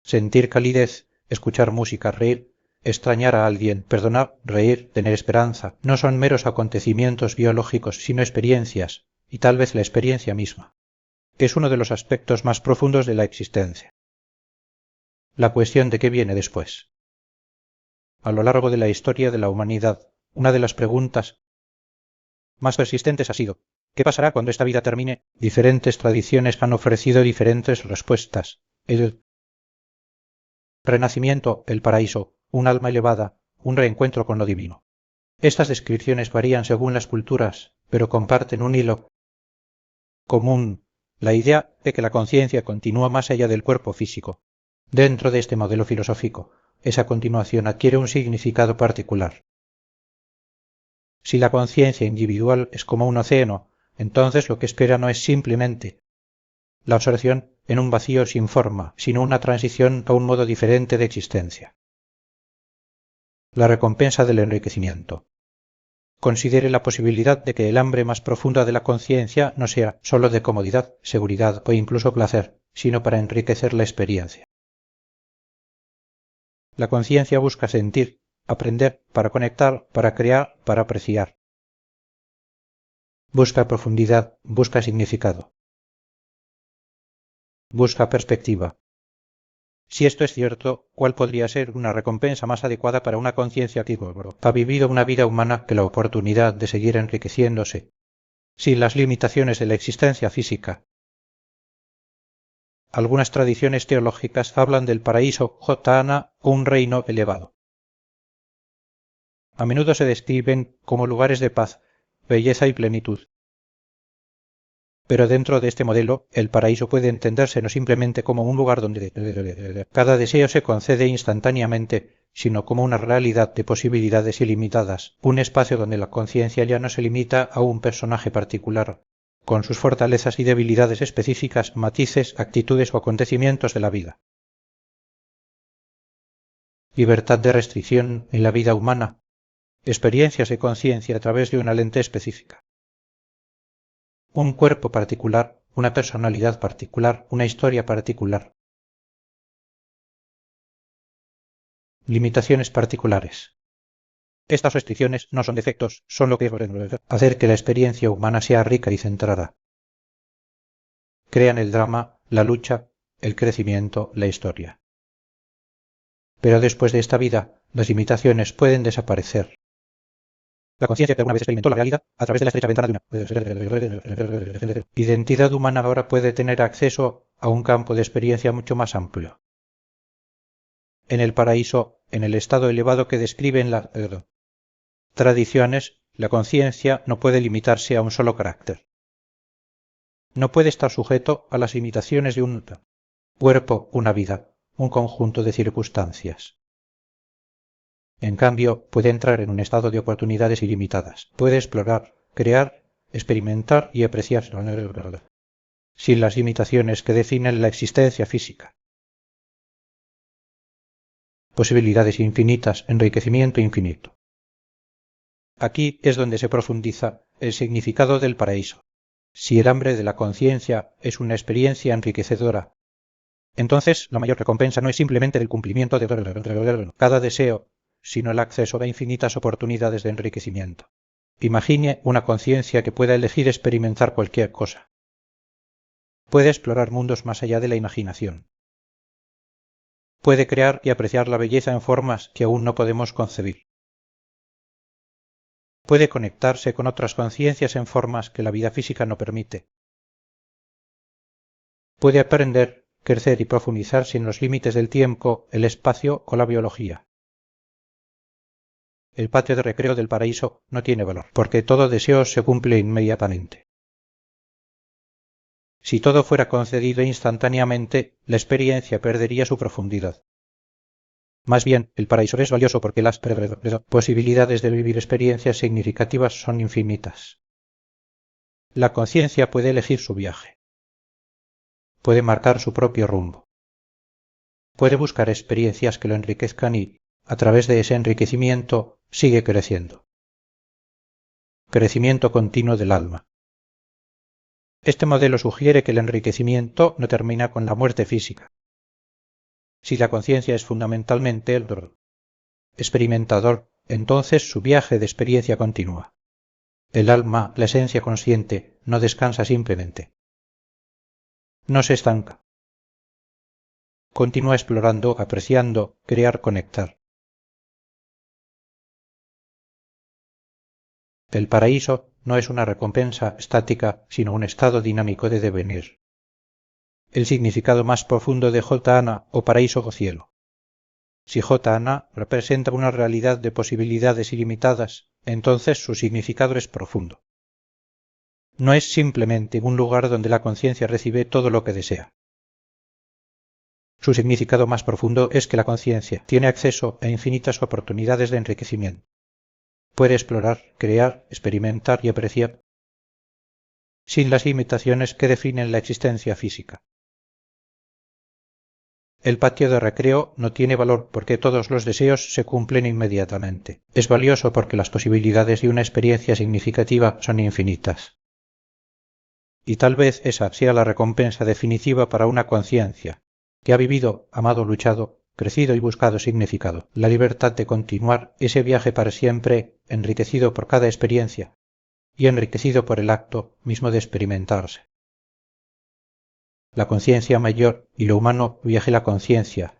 Sentir calidez, escuchar música, reír, extrañar a alguien, perdonar, reír, tener esperanza, no son meros acontecimientos biológicos, sino experiencias, y tal vez la experiencia misma, que es uno de los aspectos más profundos de la existencia. La cuestión de qué viene después. A lo largo de la historia de la humanidad, una de las preguntas más persistentes ha sido ¿qué pasará cuando esta vida termine? Diferentes tradiciones han ofrecido diferentes respuestas. El renacimiento, el paraíso, un alma elevada, un reencuentro con lo divino. Estas descripciones varían según las culturas, pero comparten un hilo común, la idea de que la conciencia continúa más allá del cuerpo físico. Dentro de este modelo filosófico, esa continuación adquiere un significado particular. Si la conciencia individual es como un océano, entonces lo que espera no es simplemente la absorción en un vacío sin forma, sino una transición a un modo diferente de existencia. La recompensa del enriquecimiento. Considere la posibilidad de que el hambre más profunda de la conciencia no sea sólo de comodidad, seguridad o incluso placer, sino para enriquecer la experiencia. La conciencia busca sentir, aprender, para conectar, para crear, para apreciar. Busca profundidad, busca significado. Busca perspectiva. Si esto es cierto, ¿cuál podría ser una recompensa más adecuada para una conciencia que ha vivido una vida humana que la oportunidad de seguir enriqueciéndose, sin las limitaciones de la existencia física? Algunas tradiciones teológicas hablan del paraíso Jotana o un reino elevado. A menudo se describen como lugares de paz, belleza y plenitud. Pero dentro de este modelo, el paraíso puede entenderse no simplemente como un lugar donde cada deseo se concede instantáneamente, sino como una realidad de posibilidades ilimitadas, un espacio donde la conciencia ya no se limita a un personaje particular, con sus fortalezas y debilidades específicas, matices, actitudes o acontecimientos de la vida. Libertad de restricción en la vida humana, experiencias de conciencia a través de una lente específica. Un cuerpo particular, una personalidad particular, una historia particular. Limitaciones particulares. Estas restricciones no son defectos, son lo que hacer que la experiencia humana sea rica y centrada. Crean el drama, la lucha, el crecimiento, la historia. Pero después de esta vida, las limitaciones pueden desaparecer. La conciencia que alguna vez experimentó la realidad a través de la estrecha ventana de una identidad humana ahora puede tener acceso a un campo de experiencia mucho más amplio. En el paraíso, en el estado elevado que describen las tradiciones, la conciencia no puede limitarse a un solo carácter. No puede estar sujeto a las limitaciones de un cuerpo, una vida, un conjunto de circunstancias. En cambio, puede entrar en un estado de oportunidades ilimitadas. Puede explorar, crear, experimentar y apreciar sin las limitaciones que definen la existencia física. Posibilidades infinitas, enriquecimiento infinito. Aquí es donde se profundiza el significado del paraíso. Si el hambre de la conciencia es una experiencia enriquecedora, entonces la mayor recompensa no es simplemente el cumplimiento de cada deseo, sino el acceso a infinitas oportunidades de enriquecimiento. Imagine una conciencia que pueda elegir experimentar cualquier cosa. Puede explorar mundos más allá de la imaginación. Puede crear y apreciar la belleza en formas que aún no podemos concebir. Puede conectarse con otras conciencias en formas que la vida física no permite. Puede aprender, crecer y profundizar sin los límites del tiempo, el espacio o la biología. El patio de recreo del paraíso no tiene valor, porque todo deseo se cumple inmediatamente. Si todo fuera concedido instantáneamente, la experiencia perdería su profundidad. Más bien, el paraíso es valioso porque las posibilidades de vivir experiencias significativas son infinitas. La conciencia puede elegir su viaje. Puede marcar su propio rumbo. Puede buscar experiencias que lo enriquezcan y, a través de ese enriquecimiento, sigue creciendo. Crecimiento continuo del alma. Este modelo sugiere que el enriquecimiento no termina con la muerte física. Si la conciencia es fundamentalmente el experimentador, entonces su viaje de experiencia continúa. El alma, la esencia consciente, no descansa simplemente. No se estanca. Continúa explorando, apreciando, crear, conectar. El paraíso no es una recompensa estática, sino un estado dinámico de devenir. El significado más profundo de Jotana o paraíso o cielo. Si Jotana representa una realidad de posibilidades ilimitadas, entonces su significado es profundo. No es simplemente un lugar donde la conciencia recibe todo lo que desea. Su significado más profundo es que la conciencia tiene acceso a infinitas oportunidades de enriquecimiento. Puede explorar, crear, experimentar y apreciar sin las limitaciones que definen la existencia física. El patio de recreo no tiene valor porque todos los deseos se cumplen inmediatamente. Es valioso porque las posibilidades de una experiencia significativa son infinitas. Y tal vez esa sea la recompensa definitiva para una conciencia, que ha vivido, amado, luchado, crecido y buscado significado, la libertad de continuar ese viaje para siempre, enriquecido por cada experiencia, y enriquecido por el acto mismo de experimentarse. La conciencia mayor y lo humano viaje la conciencia.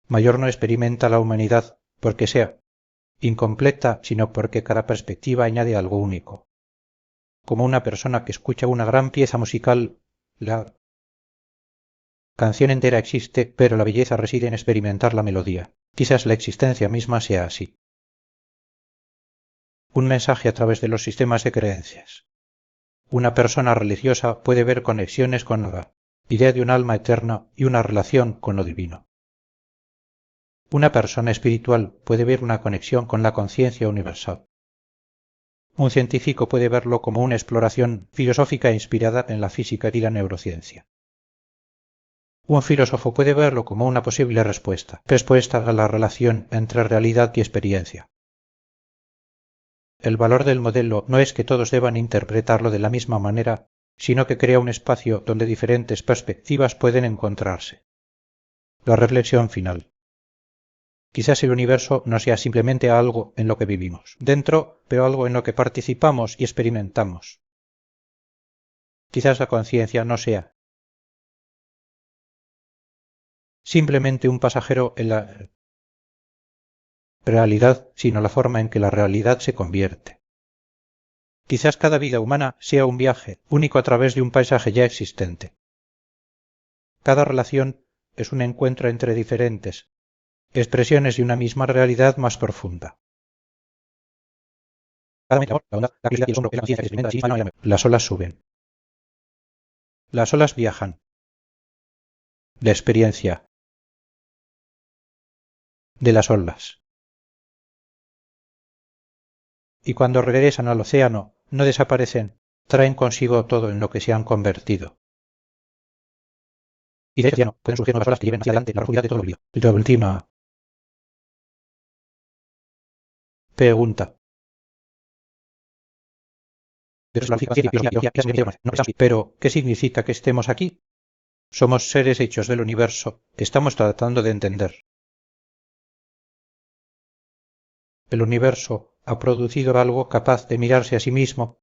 Mayor no experimenta la humanidad porque sea incompleta, sino porque cada perspectiva añade algo único. Como una persona que escucha una gran pieza musical, la canción entera existe, pero la belleza reside en experimentar la melodía. Quizás la existencia misma sea así. Un mensaje a través de los sistemas de creencias. Una persona religiosa puede ver conexiones con la idea de un alma eterna y una relación con lo divino. Una persona espiritual puede ver una conexión con la conciencia universal. Un científico puede verlo como una exploración filosófica inspirada en la física y la neurociencia. Un filósofo puede verlo como una posible respuesta a la relación entre realidad y experiencia. El valor del modelo no es que todos deban interpretarlo de la misma manera, sino que crea un espacio donde diferentes perspectivas pueden encontrarse. La reflexión final. Quizás el universo no sea simplemente algo en lo que vivimos dentro, pero algo en lo que participamos y experimentamos. Quizás la conciencia no sea simplemente un pasajero en la realidad, sino la forma en que la realidad se convierte. Quizás cada vida humana sea un viaje, único a través de un paisaje ya existente. Cada relación es un encuentro entre diferentes, expresiones de una misma realidad más profunda. Las olas suben. Las olas viajan. La experiencia de las olas. Y cuando regresan al océano, no desaparecen, traen consigo todo en lo que se han convertido. Y de ese océano pueden surgir nuevas olas que lleven hacia adelante la profundidad de todo lo vivido. La última pregunta. Pero, ¿qué significa que estemos aquí? Somos seres hechos del universo que estamos tratando de entender. El universo ha producido algo capaz de mirarse a sí mismo,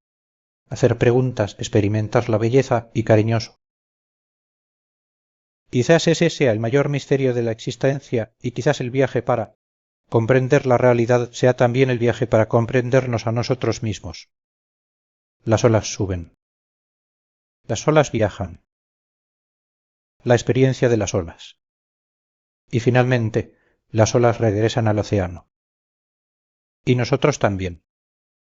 hacer preguntas, experimentar la belleza y cariñoso. Quizás ese sea el mayor misterio de la existencia y quizás el viaje para comprender la realidad sea también el viaje para comprendernos a nosotros mismos. Las olas suben. Las olas viajan. La experiencia de las olas. Y finalmente, las olas regresan al océano. Y nosotros también.